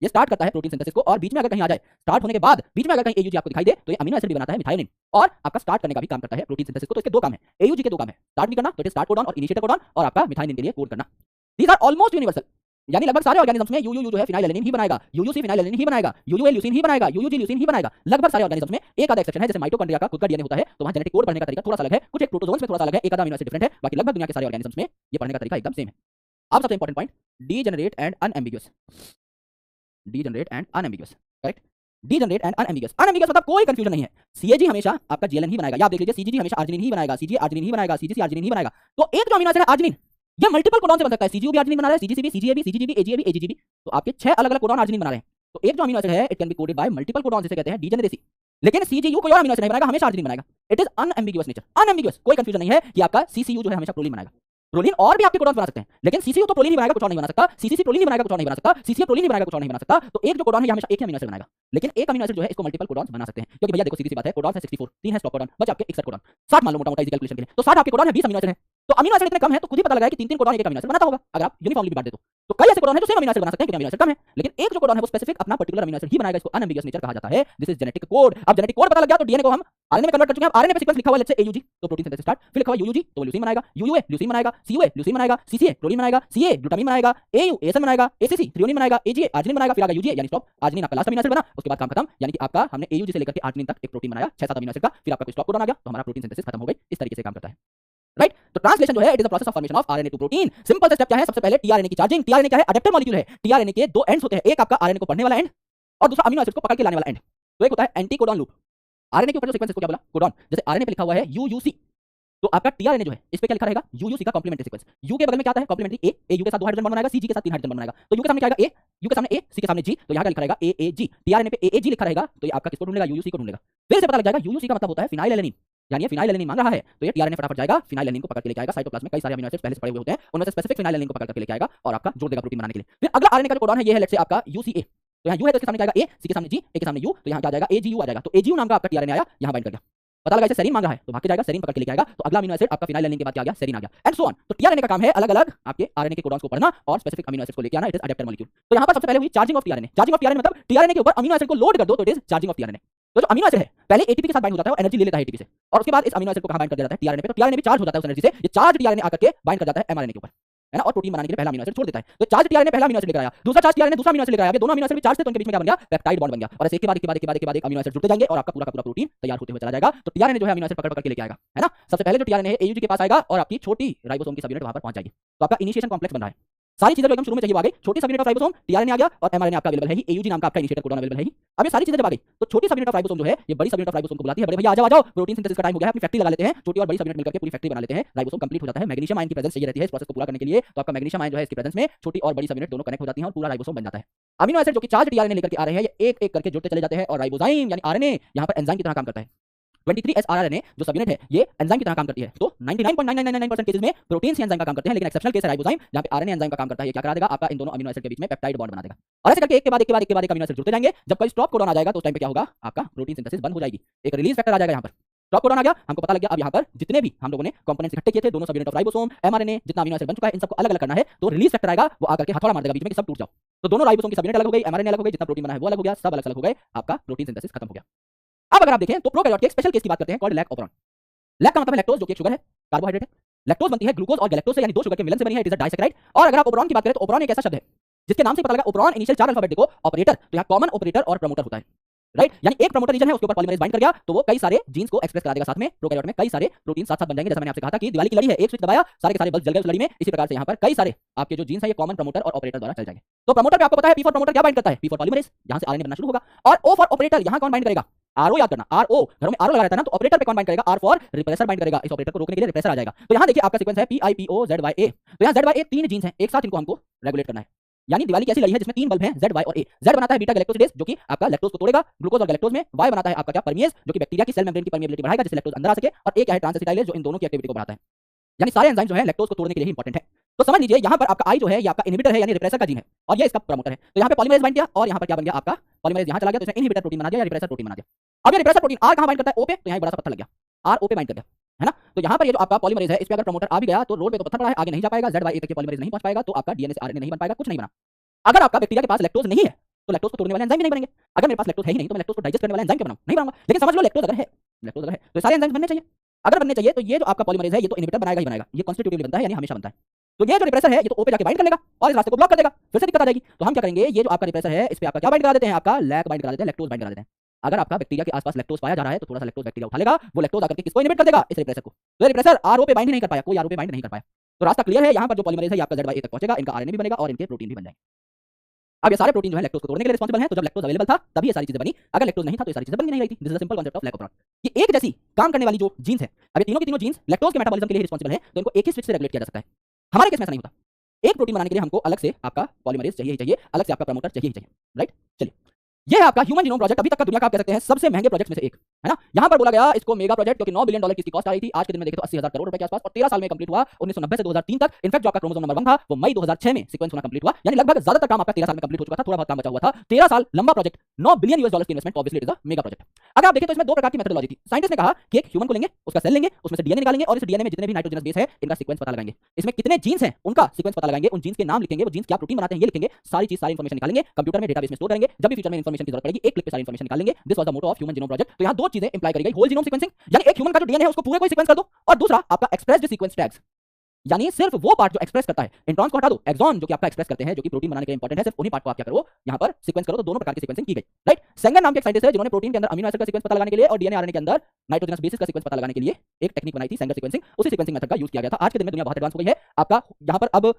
ये स्टार्ट करता है प्रोटीन सिंथेसिस को, और बीच में अगर कहीं आ जाए, स्टार्ट होने के बाद बीच में अगर कहीं एयूजी आपको दिखाई दे, तो ये अमीनो एसिड भी बनाता है मिथायोनिन, और आपका स्टार्ट करने का भी काम करता है प्रोटीन सिंथेसिस को। तो इसके दो काम है, एयूजी के दो काम है, स्टार्ट भी करना तो स्टार्ट कोडॉन और इनिशिएटर कोडॉन, और आपका मिथायोनिन के लिए कोड करना। दीज आर ऑलमोस्ट यूनिवर्सल, यानी लगभग सारे ऑर्गेनिजम्स में यूयू जो है फिनाइलएलेनिन ही बनाएगा, यूयूसी फिनाइलएलेनिन ही बनाएगा, यूयूए ल्यूसीन ही बनाएगा, यूयूजी ल्यूसीन ही बनाएगा। लगभग सारे ऑर्गेनिजम्स में एक आधा एक्सेप्शन है, जैसे माइटोकॉन्ड्रिया का खुद का डीएनए होता है, तो वहां जेनेटिक कोड पढ़ने का तरीका थोड़ा सा अलग है, कुछ एक प्रोटोजोन्स में थोड़ा सा अलग है, एक आधा अमीनो एसिड डिफरेंट है, बाकी लगभग दुनिया के सारे ऑर्गेनिजम्स में ये पढ़ने का तरीका एकदम सेम है। अब सबसे important point, degenerate and unambiguous. Degenerate and unambiguous, correct. Degenerate and unambiguous, unambiguous मतलब कोई कंफ्यूजन नहीं है। सीएजी हमेशा आपका जीएलएन ही बनाएगा, या आप देख लीजिए सीजीजी हमेशा आर्जिनिन ही बनाएगा, सीजीए आर्जिनिन ही बनाएगा, सीजीसी आर्जिनिन ही बनाएगा। तो एक जो अमीनो एसिड है आर्जिनिन, ये मल्टीपल कोडॉन से बन सकता है, सीजीयू भी आर्जिनिन बना रहा है, सीजीसी भी, सीजीए भी, सीजीजी भी, एजीए भी, एजीजी भी, तो आपके 6 अलग अलग कोडॉन आर्जिनिन बना रहे हैं। तो एक जो अमीनो एसिड है it can be coded by multiple codon, जिसे कहते हैं डीजेनरेसी। लेकिन सीजीयू कोई और अमीनो एसिड नहीं बनाएगा, हमेशा आर्जिनिन बनाएगा। It is unambiguous nature, unambiguous, कोई कंफ्यूजन नहीं है कि आपका सीसीयू जो है हमेशा प्रोलीन बनाएगा। प्रोलीन और भी आपके कोडॉन बना सकते हैं, लेकिन सीसीयू तो प्रोलीन ही बनाएगा, कुछ और नहीं बना सकता। सीसीसी प्रोलीन ही बनाएगा, कुछ और नहीं बना सकता। सीसीए प्रोलीन ही बनाएगा, कुछ और नहीं बना सकता। तो एक जो कोडॉन है ये हमेशा एक ही अमीनो एसिड बनाएगा, लेकिन एक अमीनो एसिड जो है इसको मल्टीपल कोडॉन बना सकते हैं, क्योंकि भैया देखो सीधी सी बात है, कोडॉन है 64, 3 है स्टॉप कोडॉन, बच आपके 61 कोडॉन, 60 मान लो मोटा मोटा इजी कैलकुलेशन के लिए। तो 60 आपके कोडॉन है, 20 अमीनो एसिड है, तो अमीनो एसिड इतने कम है तो खुद ही पता लगा कि 3-3 कोडॉन एक अमीनो एसिड बनाता होगा, अगर आप यूनिफॉर्मली बांट दे तो कई ऐसे कोडॉन है जो सेम अमीनो एसिड बना सकते हैं, क्योंकि अमीनो एसिड कम है, लेकिन एक जो कोडॉन है वो स्पेसिफिक अपना पर्टिकुलर अमीनो एसिड ही बनाएगा, इसको अनएम्बिगुअस नेचर कहा जाता है। This is genetic code. अब जेनेटिक कोड पता लग गया तो डीएनए को हम आरएनए में कन्वर्ट कर चुके हैं। आरएनए पे सीक्वेंस लिखा हुआ है, लेट्स से एयूजी, तो प्रोटीन सिंथेसिस स्टार्ट, फिर लिखा हुआ यूयूजी तो ल्यूसीन बनाएगा, यूयूए ल्यूसीन बनाएगा, सीयूए ल्यूसीन बनाएगा, सीसीए प्रोलीन बनाएगा, सीए ग्लूटामिन बनाएगा, एयू एएसएन बनाएगा, एसीसी थ्रियोनिन बनाएगा, एजीए आर्जिनिन बनाएगा, फिर आएगा यूजीए यानी स्टॉप, आर्जिनिन आपका लास्ट अमीनो एसिड बना, उसके बाद काम खत्म, यानी कि आपका हमने एयूजी से लेकर के आर्जिनिन तक एक प्रोटीन बनाया 6-7 अमीनो एसिड का, फिर आपका कोई स्टॉप कोडॉन आ गया तो हमारा प्रोटीन सिंथेसिस खत्म हो गई। इस तरीके से काम करता है, राइट। तो ट्रांसलेशन जो है it is the process of formation of RNA to protein. Simple से स्टेप क्या है, सबसे पहले टीआरएनए की चार्जिंग। टीआरएनए क्या है, अडेप्टर मॉलिक्यूल है। टीआरएनए के दो एंड्स होते हैं, एक आपका आरएनए को पढ़ने वाला एंड और दूसरा अमीनो एसिड को पकड़ के लाने वाला एंड। तो एक होता है एंटी कोडॉन लूप, आरएनए के ऊपर जो सीक्वेंस इसको क्या बोला, कोडॉन। जैसे आरएनए पे लिखा हुआ है यूयूसी, तो आपका टीआरएनए जो है इस पे क्या लिखा रहेगा, यूयूसी का कॉम्प्लीमेंट्री सीक्वेंस। यू के बगल में क्या आता है, कॉम्प्लीमेंट्री ए, ए यू के साथ 2 हाइड्रोजन बॉन्ड बनाएगा, सी जी के साथ 3 हाइड्रोजन बॉन्ड बनाएगा। तो यू के सामने क्या आएगा ए, यू के सामने ए, सी के सामने जी, तो यहां क्या लिखा रहेगा एएजी। टीआरएनए पे एएजी लिखा रहेगा, तो ये आपका किसको ढूंढेगा, यूयूसी को ढूंढेगा। फिर से पता लग जाएगा यूयूसी का मतलब होता है फिनाइलएलेनिन, यानी ये फिनाइलएलेनिन मांग रहा है, तो ये टीआरएनए फटाफट जाएगा फिनाइलएलेनिन को पकड़ के लेके आएगा। साइटोप्लाज्म में कई सारे अमीनो एसिड पहले से पड़े हुए होते हैं, उनमें से स्पेसिफिक फिनाइलएलेनिन को पकड़ के लेके आएगा और आपका जोड़ देगा प्रोटीन बनाने के लिए। फिर अगला आरएनए का जो कोडॉन है ये है लेट्स से आपका यूसीए, तो यहाँ यू है तो इसके सामने क्या आएगा ए, सी के सामने जी, ए के सामने यू, तो यहाँ क्या आ जाएगा एजीयू आ जाएगा। तो एजीयू नाम का आपका टीआरएनए आया, यहाँ बाइंड कर गया। पता लगा इसे सेरीन मांग रहा है तो भाग के जाएगा, सेरीन पकड़ के लेके आएगा, तो अगला अमीनो एसिड आपका फिनाइलएलेनिन के बाद क्या आ गया, सेरीन आ गया, एंड सो ऑन। तो टीआरएनए का काम है अलग अलग आपके आरएनए के कोडॉन्स को पढ़ना और स्पेसिफिक अमीनो एसिड को लेके आना, इट इज अडेप्टर मॉलिक्यूल। तो यहाँ पर सबसे पहले हुई charging of tRNA. Charging of tRNA मतलब टीआरएनए के ऊपर अमीनो एसिड को लोड कर दो तो it is charging of tRNA. तो जो अमीनो एसिड है पहले एटीपी के साथ बाइंड हो जाता है, वो एनर्जी ले लेता है एटीपी से, और उसके बाद इस अमीनो एसिड को कहां बाइंड कर दिया जाता है, टीआरएनए पे। तो टीआरएनए भी चार्ज हो जाता है उस एनर्जी से, ये चार्ज टीआरएनए आकर के बाइंड कर जाता है एमआरएनए के ऊपर, है ना, और प्रोटीन बनाने के लिए पहला अमीनो एसिड छोड़ देता है। तो चार्ज टीआरएनए पहला अमीनो एसिड लेकर आया, दूसरा चार्ज टीआरएनए दूसरा अमीनो एसिड लेकर आया, ये दोनों अमीनो एसिड भी चार्ज थे तो उनके बीच में क्या बन गया, पेप्टाइड बॉन्ड बन गया, और ऐसे एक के बाद एक के बाद एक के बाद एक के बाद एक अमीनो एसिड जुड़ते जाएंगे और आपका पूरा का पूरा प्रोटीन तैयार होते हुए चला जाएगा। तो टीआरएनए जो है अमीनो एसिड पकड़ के लेके आएगा, है ना। सबसे पहले जो टीआरएनए है एयूजी के पास आएगा और आपकी छोटी राइबोसोम की सब यूनिट वहां पर पहुंच जाएगी, तो आपका इनिशिएशन कॉम्प्लेक्स बन रहा है। सारी चीजें एकदम शुरू में चाहिए आ गई, छोटी subunit of ribosome, tRNA आ गया और एमआरएनए आपका अवेलेबल है ही, एयूजी नाम का आपका इनिशिएटर कोडॉन अवेलेबल है ही। अब ये सारी चीजें जब आ गई तो छोटी सब यूनिट ऑफ राइबोसोम जो है ये बड़ी सब यूनिट ऑफ राइबोसोम को बुलाती है, बड़े भैया आ जाओ प्रोटीन सिंथेसिस का टाइम हो गया है, अपनी फैक्ट्री लगा लेते हैं, छोटी और बड़ी सब यूनिट मिलकर के पूरी फैक्ट्री बना लेते हैं, राइबोसोम कंप्लीट हो जाता है। मैग्नीशियम आयन की प्रेजेंस चाहिए रहती है इस प्रोसेस को पूरा करने के लिए, तो आपका मैग्नीशियम आयन जो है इसकी प्रेजेंस में छोटी और बड़ी सब यूनिट दोनों कनेक्ट हो जाती हैं और पूरा राइबोसोम बन जाता है। अमीनो एसिड जो कि चार्ज टीआरएनए लेकर के आ रहे हैं ये एक एक करके जुड़ते चले जाते हैं और राइबोजाइम यानी आरएनए यहां पर एंजाइम की तरह काम करता है। 23SRRNA जो सब यूनिट है ये एंजाइम की तरह काम करती है। तो 99.9999% केसेस में प्रोटीन्स ही एंजाइम का काम करते हैं, लेकिन एक्सेप्शनल केस है राइबोजाइम जहां पे आरएनए एंजाइम का काम करता है। ये क्या करा देगा, आपका इन दोनों अमीनो एसिड के बीच में पेप्टाइड बॉन्ड बना देगा, और ऐसे करके एक के बाद एक के बाद एक के बाद एक अमीनो एसिड जुड़ते जाएंगे। जब कोई स्टॉप कोडॉन आ जाएगा तो उस टाइम पे क्या होगा, आपका प्रोटीन सिंथेसिस बंद हो जाएगी, एक रिलीज फैक्टर आ जाएगा। यहाँ पर स्टॉप कोडॉन आ गया, हमको पता लग गया अब यहाँ पर जितने भी हम लोगों ने कंपोनेंट्स इकट्ठे किए थे, दोनों सब यूनिट ऑफ राइबोसोम एमआरएनए जितना अमीनो एसिड बन चुका है, इन सबको अलग अलग करना है, तो रिलीज फैक्टर आएगा, वो आकर के हथौड़ा मार देगा बीच में कि सब टूट जाओ। तो दोनों राइबोसोम की सब यूनिट अलग हो गई, एमआरएनए अलग हो गई, जितना प्रोटीन बना है वो अलग हो गया, सब अलग अलग हो गए, आपका प्रोटीन सिंथेसिस खत्म हो गया। अब अगर आप देखें तो प्रोकैरियोट के एक स्पेशल केस की बात करते हैं कॉल्ड लैक ऑपरॉन। लैक का मतलब है लैक्टोज जो कि एक शुगर है, कार्बोहाइड्रेट है। लैक्टोज बनती है ग्लूकोज और गैलेक्टोज से, यानी दो शुगर के मिलन से बनी है, इट इज अ डाइसैकेराइड। और अगर आप ओपरॉन की बात करें तो ओपरॉन एक ऐसा शब्द है जिसके नाम से पता लगा, ओपरॉन इनिशियल 4 अल्फाबेट देखो, ऑपरेटर, तो यहाँ कॉमन ऑपरेटर और प्रमोटर होता है, राइट। यानी एक प्रमोटर रीजन है, उसके ऊपर पॉलीमरेज बाइंड कर गया तो वो कई सारे जीन्स को एक्सप्रेस करा देगा साथ में। प्रोकैरियोट में कई सारे प्रोटीन साथ साथ बन जाएंगे, जैसा मैंने आपसे कहा था कि दिवाली की लड़ी है, एक स्विच दबाया सारे के सारे बल्ब जल गए उस लड़ी में, इसी प्रकार से यहाँ पर कई सारे आपके जो जीन्स है ये कॉमन प्रमोटर और ऑपरेटर द्वारा चल जाएंगे। तो प्रमोटर पे आपको पता है पी फॉर प्रमोटर क्या बाइंड करता है, पी फॉर पॉलीमरेज, यहां से आरएनए बनना शुरू होगा, और ओ फॉर ऑपरेटर यहां कौन बाइंड करेगा, आरओ याद करना, आरओ घरों में आरओ लगा रहता है ना, तो ऑपरेटर पे कौन बाइंड करेगा, आर फॉर रिप्रेसर बाइंड करेगा, इस ऑपरेटर को रोकने के लिए रिप्रेसर आ जाएगा। तो यहां देखिए आपका सीक्वेंस है PIPO-ZYA, तो यहां ZYA 3 जीन्स हैं, एक साथ इनको हमको रेगुलेट करना है। यानी दिवाली की ऐसी लड़ी है जिसमें 3 बल्ब हैं, ZY और A। Z बनाता है बीटा गैलेक्टोसिडेज जो कि आपका लैक्टोज को तोड़ेगा ग्लूकोज और गैलेक्टोज में, Y बनाता है आपका क्या, परमिएज जो कि बैक्टीरिया की सेल मेम्ब्रेन की परमिएबिलिटी बढ़ाएगा जिससे लैक्टोज अंदर आ सके, और A क्या है, ट्रांसएसिटाइलेज जो इन दोनों की एक्टिविटी को बढ़ाता है। यानी सारे एंजाइम जो है लैक्टोज को तोड़ने के लिए ही इंपॉर्टेंट है। तो समझ लीजिए यहाँ पर आपका I जो है ये आपका इनहिबिटर है, यानी रिप्रेसर का जीन है, और ये इसका प्रमोटर है। तो यहाँ पे पॉलीमरेज बाइंड किया और यहाँ पर क्या बन गया, आपका पॉलीमरेज यहाँ चला गया तो इसने इनहिबिटर प्रोटीन बना दिया या रिप्रेसर प्रोटीन बना दिया। अब ये रिप्रेसर प्रोटीन R कहाँ बाइंड करता है, O पे, तो यहाँ बड़ा सा पत्थर लग गया, R O पे बाइंड कर गया, है ना। तो यहाँ पर ये जो आपका पॉलीमरेज है इस पे अगर प्रमोटर आ भी गया तो रोड पे तो पत्थर पड़ा है, आगे नहीं जा पाएगा, ZYA तक के पॉलीमरेज नहीं पहुंच पाएगा, तो आपका DNA से RNA नहीं बन पाएगा, कुछ नहीं बना। अगर आपका बैक्टीरिया के पास लैक्टोज नहीं है तो लैक्टोज को तोड़ने वाले एंजाइम भी नहीं बनेंगे। अगर मेरे पास लैक्टोज है ही नहीं तो मैं लैक्टोज को डाइजेस्ट करने वाला एंजाइम क्या बनाऊं? नहीं बनाऊंगा। लेकिन समझ लो लैक्टोज अगर है तो सारे एंजाइम्स बनने चाहिए। अगर बनने चाहिए तो ये जो आपका पॉलीमरेज है ये तो इनहिबिटर बनाएगा ही बनाएगा, ये कॉन्स्टिट्यूटिवली बनता है यानी हमेशा बनता है। तो ये जो रिप्रेसर है ये तो ओ पे जाके बाइंड कर लेगा और इस रास्ते को ब्लॉक कर देगा, फिर से दिक्कत आ जाएगी। तो हम क्या करेंगे, ये जो आपका रिप्रेसर है इस पे आपका क्या बाइंड करा देते हैं, आपका लैक बाइंड करा देते हैं, लैक्टोज बाइंड करा देते हैं। अगर आपका बैक्टीरिया के आसपास लैक्टोज पाया जा रहा है तो थोड़ा सा लैक्टोज बैक्टीरिया उठा लेगा, वो लैक्टोज आकर के किसको इनहिबिट कर देगा, इस रिप्रेसर को। तो ये रिप्रेसर आरओ पे बाइंड नहीं कर पाया, कोई आरओ पे बाइंड नहीं कर पाया। तो रास्ता क्लियर है, यहाँ पर जो पॉलीमरेज है ये आपका ZYA तक पहुंचेगा, इनका आरएनए भी बनेगा और इनके प्रोटीन भी बन जाएंगे। अब ये सारे प्रोटीन जो है लैक्टोज को तोड़ने के लिए रिस्पांसिबल हैं। तो जब लैक्टोज अवेलेबल था तभी ये सारी चीजें बनी, अगर लैक्टोज नहीं था तो ये सारी चीजें बन नहीं रही थी। This is the simple concept of lack of protein. ये एक जैसी काम करने वाली जो जीन्स है, अब ये तीनों की तीनों जीन्स लैक्टोज के मेटाबॉलिज्म के लिए रिस्पांसिबल है, तो इनको एक ही स्विच से रेगुलेट किया जा सकता है। हमारे केस में ऐसा नहीं होता। एक प्रोटीन बनाने के लिए हमको अलग से आपका पॉलीमरेज चाहिए ही चाहिए, अलग से आपका प्रमोटर चाहिए ही चाहिए, राइट। चलिए, ये है आपका ह्यूमन जीनोम प्रोजेक्ट, अभी तक का दुनिया का आप कह सकते हैं सबसे महंगे प्रोजेक्ट में से एक, है ना। यहाँ पर बोला गया इसको मेगा प्रोजेक्ट, क्योंकि $9 बिलियन की इसकी कॉस्ट आई थी। आज के दिन में देखें तो 80,000 करोड़ रुपए के आसपास, और 13 साल में कंप्लीट हुआ, 1990 से 2003 तक। इनफैक्ट जो आपका क्रोमोसोम नंबर 1 था वो मई 2006 में सीक्वेंस होना कंप्लीट हुआ, यानी लगभग ज्यादातर काम आपका 13 साल में कंप्लीट हो चुका था, थोड़ा बहुत काम बचा हुआ था। 13 साल लंबा प्रोजेक्ट, $9 बिलियन की investment, obviously it is a mega project. अगर आप देखें तो इसमें दो प्रकार की मेथोडोलॉजी थी। साइंटिस्ट ने कहा कि एक ह्यूमन को लेंगे, उसका सेल लेंगे, उसमें से डीएनए निकालेंगे और इस डीएनए में जितने भी नाइट्रोजनस बेस है इनका सीक्वेंस पता लगाएंगे, इसमें कितने जीन्स हैं उनका सीक्वेंस पता लगाएंगे, उन जीन्स के नाम लिखेंगे, वो जीन्स क्या प्रोटीन बनाते हैं ये लिखेंगे, सारी इंफॉर्मेशन निकालेंगे, कंप्यूटर में डेटाबेस में स्टोर करेंगे, जब भी फ्यूचर में इंफॉर्मेशन की जरूरत पड़ेगी एक क्लिक पे सारी इंफॉर्मेशन निकाल लेंगे। This was the motto of human genome project. तो यहाँ दो चीजें इंप्लाई करी गई, होल जीनोम सीक्वेंसिंग यानी एक ह्यूमन का जो डीएनए है उसको पूरे को सीक्वेंस कर दो, और दूसरा आपका एक्सप्रेस्ड सीक्वेंस टैग्स, यानी सिर्फ वो पार्ट जो एक्सप्रेस करता है, इंट्रॉन्स को हटा दो, एक्सॉन जो कि आपका एक्सप्रेस करते हैं, जो कि प्रोटीन बनाने के लिए इंपॉर्टेंट है, सिर्फ उन्हीं पार्ट को आप क्या करो यहाँ पर सीक्वेंस करो। तो दोनों प्रकार की सीक्वेंसिंग की गई, राइट। सेंगर नाम के एक साइंटिस्ट है जिन्होंने प्रोटीन के अंदर अमीनो एसिड का सीक्वेंस पता लगाने के लिए और डीएनए आरएनए के अंदर नाइट्रोजनस बेसिस का सीक्वेंस पता लगाने के लिए एक टेक्निक बनाई थी, सेंगर सीक्वेंसिंग। उसी सीक्वेंसिंग मेथड का यूज किया गया था। आज के दिन में दुनिया बहुत एडवांस हो गई है, आपका यहाँ पर अब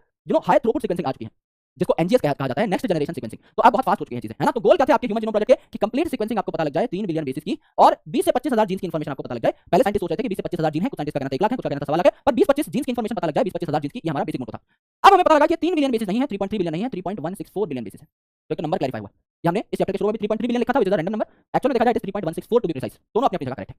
हाई थ्रूपुट सीक्वेंसिंग आ चुकी है, जिसको एनजीएस कहा जाता है, नेक्स्ट जनरेशन सीक्वेंसिंग। तो आप बहुत फास्ट हो चुकी है चीजें, है ना। तो गोल क्या थे आपके ह्यूमन जीनोम प्रोजेक्ट के कि कंप्लीट सीक्वेंसिंग आपको पता लग जाए 3 बिलियन बेसिस की, और 20 से 25 हजार जीन्स की इंफॉर्मेशन आपको पता लग जाए। पहले साइंटिस्ट सोच रहे थे कि 20 से 25 हजार जीन है, कुछ साइंटिस्ट का कहना था 1 लाख है, कुछ का कहना था 1.25 लाख है, पर 20-25 जीन्स की इंफॉर्मेशन पता लग जाए, 20-25 हजार जीन्स की, ये हमारा बेसिक मोटो था। अब हमें पता लगा कि 3 बिलियन बेसिस नहीं है, 3.3 बिलियन नहीं है, 3.164 बिलियन बेसिस है। तो एक नंबर क्लैरिफाई हुआ। ये हमने इस चैप्टर के शुरू में 3.3 बिलियन लिखा था, which is a random number, actual में देखा जाए it is 3.164 to be precise, दोनों अपनी अपनी जगह करेक्ट है।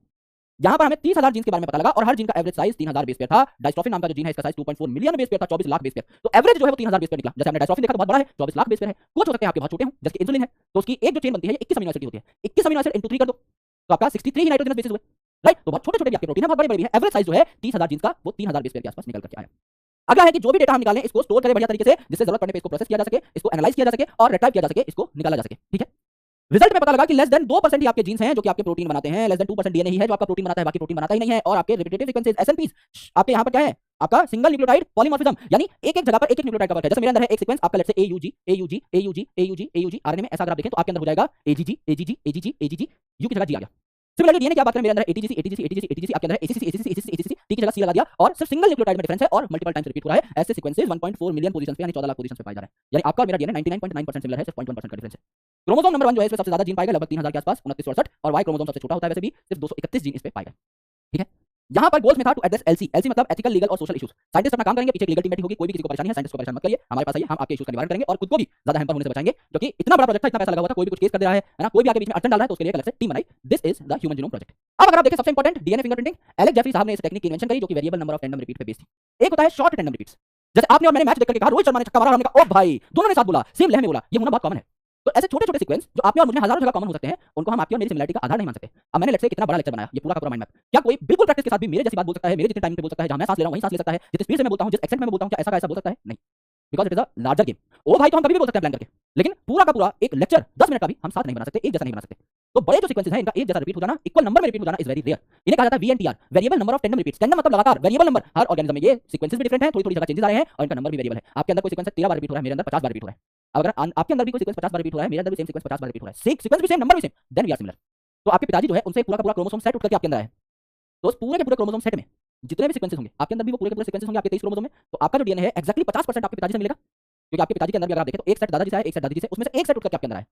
यहाँ पर हमें 30,000 जीन्स के बारे में पता लगा, और हर जीन का एवरेज साइज 3,000 बेस पेयर था। डायस्ट्रोफिन नाम का जो जीन है इसका साइज 2.4 मिलियन बेस पेयर था, 24 लाख बेस पेयर। तो एवरेज जो है वो 3,000 बेस पेयर निकला। जैसे हमने डायस्ट्रोफिन देखा तो बहुत बड़ा है, 24 लाख बेस पेयर है। कुछ हो सकते हैं आपके बहुत छोटे हों, जैसे इंसुलिन है, तो उसकी एक जो चेन बनती है ये 21 अमीनो एसिड की होती है, 21 अमीनो एसिड इंटू 3 कर दो तो आपका 63 ही नाइट्रोजनस बेसिस हुए, राइट। तो बहुत छोटे छोटे भी आपके प्रोटीन है, बहुत बड़े बड़े भी है। एवरेज साइज जो है 30,000 जीन्स का वो 3,000 बेस पेयर के आसपास निकल करके आया। अगला है कि जो भी डेटा हम निकालें इसको स्टोर करें बढ़िया तरीके से, जिससे जरूरत पड़ने पे इसको प्रोसेस किया जा सके, इसको एनालाइज किया जा सके और रिट्राइव किया जा सके, इसको निकाला जा सके, ठीक है। रिजल्ट में पता लगा कि लेस देन 2% ही आपके जीन्स हैं जो कि आपके प्रोटीन बनाते हैं, लेस देन 2% डीएनए ही है जो आपका प्रोटीन बनाता है, बाकी प्रोटीन बनाता ही नहीं है। और आपके रिपीटेटिव सीक्वेंसेस एसएनपीस आपके यहाँ पर क्या है, आपका सिंगल न्यूक्लियोटाइड पॉलीमॉर्फिज्म, यानी एक एक जगह पर एक एक न्यूक्लियोटाइड का वर्क है। जैसे मेरे अंदर है एक सीक्वेंस आपका, let's say AUG AUG AUG AUG AUG RNA में, ऐसा अगर आप देखें तो आपके अंदर हो जाएगा AGG AGG AGG AGG, you की जगह जी आ गया। सिमिलरली डीएनए की बात करें, मेरे अंदर है ATGC ATGC ATGC ATGC, आपके अंदर है ACC ACC ACC ACC, T की जगह सी लगा दिया, और सिर्फ सिंगल न्यूक्लियोटाइड में डिफरेंस है और मल्टीपल टाइम्स रिपीट हो रहा है। ऐसे सीक्वेंसेस 1.4 मिलियन पोजीशंस पे यानी 14 लाख पोजीशंस पे पाए जा रहे हैं, यानी आपका और मेरा डीएनए 99.9% सिमिलर है, सिर्फ 0.1% का डिफरेंस है। क्रोमोसोम नंबर 1 जो है इसमें सबसे ज्यादा जीन पाए गए, लगभग 3,000 के आसपास, 29-68, और वाई क्रोमोसोम सबसे छोटा होता है वैसे भी, सिर्फ 231 जीन इस पे पाए गए, ठीक है। यहाँ पर गोल्स में था टू एड्रेस एलसी मतलब एथिकल, लीगल और सोशल इश्यूज। साइंटिस्ट अपना काम करेंगे, पीछे एक लीगल टीम बैठी होगी, कोई भी किसी को परेशानी है साइंटिस्ट को परेशान मत करिए, हमारे पास आइए, हम आपके इश्यूज का निवारण करेंगे और खुद को भी ज्यादा हैम्पर होने से बचाएंगे, क्योंकि इतना बड़ा प्रोजेक्ट था, इतना पैसा लगा हुआ था, कोई भी कुछ केस कर दे रहा है ना, कोई भी आगे बीच में अड़चन डाल रहा है, तो उसके लिए एक अलग से टीम बनाई। This is the human genome project. अब अगर आप देखें सबसे important DNA fingerprinting, Alex Jeffrey साहब ने इस टेक्निक की इन्वेंशन करी, जो कि variable number of tandem repeat पे बेस्ड थी। एक होता है शॉर्ट टैंडम रिपीट्स, जैसे आपने और मैंने मैच देख करके कहा रोहित शर्मा ने छक्का मारा, हमने कहा ओ भाई, दोनों ने साथ बोला, सेम लहर में बोला, ये होना बहुत कॉमन है। तो ऐसे छोटे छोटे सीक्वेंस जो आपने और मुझे हजारों जगह कॉमन हो सकते हैं, उनको हम आपकी और मेरी सिमिलरिटी का आधार नहीं मान सकते। अब मैंने लेट्स से कितना बड़ा लेक्चर बनाया, ये पूरा का पूरा माइंड मैप, क्या कोई बिल्कुल प्रैक्टिस के साथ भी मेरे जैसी बात बोल सकता है, मेरे जितने टाइम पे बोल सकता है, जहां मैं सांस ले रहा हूं वहीं सांस ले सकता है, जितनी स्पीड से मैं बोलता हूं, जिस एक्सेंट में मैं बोलता हूं, क्या ऐसा का ऐसा बोल सकता है? नहीं, because it is a larger game. ओ भाई तो हम कभी भी बोल सकते हैं प्लान करके, लेकिन पूरा का पूरा एक लेक्चर 10 मिनट का भी हम साथ नहीं बना सकते, एक जैसा नहीं बना सकते। तो बड़े जो सीक्वेंसेस हैं इनका एक जैसा रिपीट हो जाना, इक्वल नंबर में रिपीट हो जाना इज वेरी रेयर। इन्हें कहा जाता है VNTR, variable number of tandem repeats. Tandem मतलब लगातार, वेरिएबल नंबर हर ऑर्गेनिज्म में, ये सीक्वेंसेस भी डिफरेंट हैं, थोड़ी थोड़ी जगह चेंजेस आ रहे हैं और इनका नंबर भी वेरिएबल है। आपके अंदर कोई सीक्वेंस 13 बार रिपीट हो रहा है, मेरे अंदर 50 बार रिपीट हो रहा है। अगर आपके अंदर भी कोई सीक्वेंस 50 बार रिपीट हो रहा है, मेरे अंदर भी सेम सीक्वेंस 50 बार रिपीट हो रहा है, सीक्वेंस भी सेम, नंबर भी same, then we are similar. तो आपके पिताजी जो है उनसे पूरा का पूरा क्रोमोसोम सेट उठ करके आपके अंदर है, तो उस पूरे के पूरे क्रोमोसोम सेट में जितने भी सीक्वेंसेस होंगे आपके अंदर भी वो पूरे के पूरे सीक्वेंसेस होंगे आपके 23 क्रोमोसोम में। तो आपका जो डीएनए है एक्जैक्टली 50% आपके पिताजी से मिलेगा, क्योंकि आपके पिताजी के अंदर भी अगर आप देखें तो एक सेट दादाजी से है, एक सेट दादी से, उसमें से एक सेट उठ करके आपके अंदर है।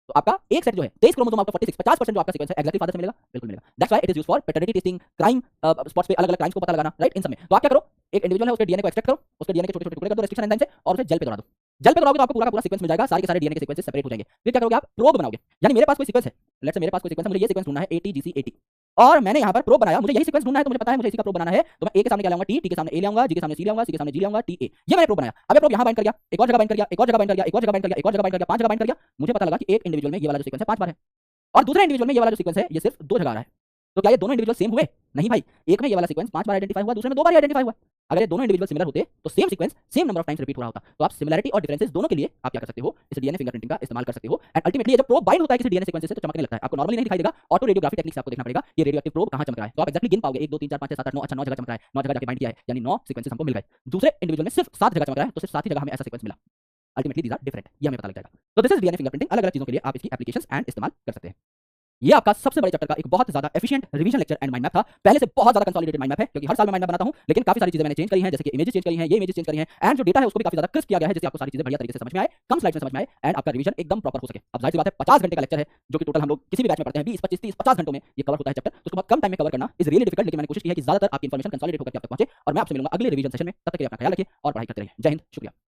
तो आपका एक सेट जो है 23 क्रोमोसोम आपका 46, 50% जो आपका सीक्वेंस है एक्जैक्टली फादर से मिलेगा, बिल्कुल मिलेगा। That's why it is used for paternity testing, crime spots पे अलग-अलग क्राइम्स को पता लगाना, राइट। इन सब में तो आप क्या करो, एक इंडिविजुअल है उसके डीएनए को एक्सट्रैक्ट करो, उसके डीएनए के छोटे-छोटे टुकड़े कर दो रेस्ट्रिक्शन एंजाइम से और उसे जेल पे दौड़ा दो। जेल पे दौड़ाओगे तो आपको पूरा का पूरा सीक्वेंस मिल जाएगा, सारे के सारे डीएनए के सीक्वेंसेस सेपरेट हो जाएंगे। फिर क्या करोगे आप, प्रोब बनाओगे, यानी मेरे पास कोई सीक्वेंस है, लेट्स से मेरे पास कोई सीक्वेंस है, मुझे ये सीक्वेंस ढूंढना है ATGC80, और मैंने यहाँ पर प्रोब बनाया, मुझे यही सीक्वेंस ढूंढना है, तो मुझे पता है मुझे इसी का प्रोब बनाना है, तो मैं ए के सामने क्या लाऊंगा, टी के सामने ए लाऊंगा, जी के सामने सी लाऊंगा, सी के सामने जी लाऊंगा, TA, ये मैंने प्रोब बनाया। अब ये प्रोब यहाँ बाइंड कर गया, एक और जगह बाइंड कर गया, एक और जगह बाइंड कर गया, एक और जगह बाइंड कर गया, एक और जगह बाइंड कर गया, 5 जगह बाइंड कर गया। मुझे पता लगा कि एक इंडिविजुअल में ये वाला जो सीक्वेंस है 5 बार है, और दूसरे इंडिविजुअल में ये वाला जो सीक्वेंस है ये सिर्फ 2 जगह आ रहा है। तो क्या ये दोनों इंडिविजुअल सेम हुए? नहीं भाई, एक में ये वाला सीक्वेंस 5 बार आइडेंटिफाई हुआ, दूसरे में 2 बार आइडेंटिफाई हुआ। अगर ये दोनों इंडिविजुअल सिमिलर होते तो same sequence same number of times repeat हो रहा होता। तो आप सिमिलरिटी और डिफरेंसेस दोनों के लिए आप क्या कर सकते हो, इस डीएनए फिंगरप्रिंटिंग का इस्तेमाल कर सकते हो। एंड अल्टीमेटली जब प्रोब बाइंड होता है किसी डीएनए सीक्वेंस से तो चमकने लगता है, आपको नॉर्मली नहीं दिखाई देगा, ऑटो रेडियोग्राफी टेक्निक से आपको देखना पड़ेगा ये रेडियोएक्टिव प्रोब कहां चमक रहा है। तो आप एक्जेक्टली गिन पाओगे 1 2 3 4 5 6 7 8 9, अच्छा 9 जगह चमक रहा है, 9 जगह जाके बाइंड किया है, यानी 9 सीक्वेंसेस हमको मिल गए। दूसरे इंडिविजुअल में सिर्फ 7 जगह चमक रहा है, तो सिर्फ 7 ही जगह हमें ऐसा सीक्वेंस मिला। अल्टीमेटली दीज आर डिफरेंट, ये हमें पता लग जाएगा। तो दिस इज डीएनए फिंगरप्रिंटिंग, अलग अलग चीजों के लिए आप इसकी एप्लीकेशंस एंड इस्तेमाल कर सकते हैं। ये आपका सबसे बड़े चैप्टर का एक बहुत ज्यादा efficient revision lecture and mind map था। पहले से बहुत ज्यादा कंसोलिडेटेड माइंड मैप है, क्योंकि हर साल मैं माइंड मैप बनाता हूं, लेकिन काफी सारी चीजें मैंने चेंज करी हैं, जैसे कि इमेजेस चेंज करी हैं, ये इमेजेस चेंज करी हैं, एंड जो डेटा है उसको भी काफी ज्यादा क्रिस्प किया गया है, जिससे आपको सारी चीजें बढ़िया तरीके से समझ में आए, कम स्लाइड्स में समझ में आए, एंड आपका रिवीजन एकदम प्रॉपर हो सके। अब जाहिर सी बात है 50 घंटे का लेक्चर है, जो कि टोटल हम लोग किसी भी बैच में पढ़ते हैं 20 25 30 50 घंटों में ये कवर होता है चैप्टर, तो उसको बहुत कम टाइम में कवर करना इज रियली डिफिकल्ट, लेकिन मैंने कोशिश की है कि ज्यादातर आपकी इंफॉर्मेशन कंसोलिडेट होकर आप तक पहुंचे। और मैं आपसे मिलूंगा अगले रिवीजन सेशन में, तब तक के लिए अपना ख्याल रखिए और पढ़ाई करते रहिए। जय हिंद, शुक्रिया।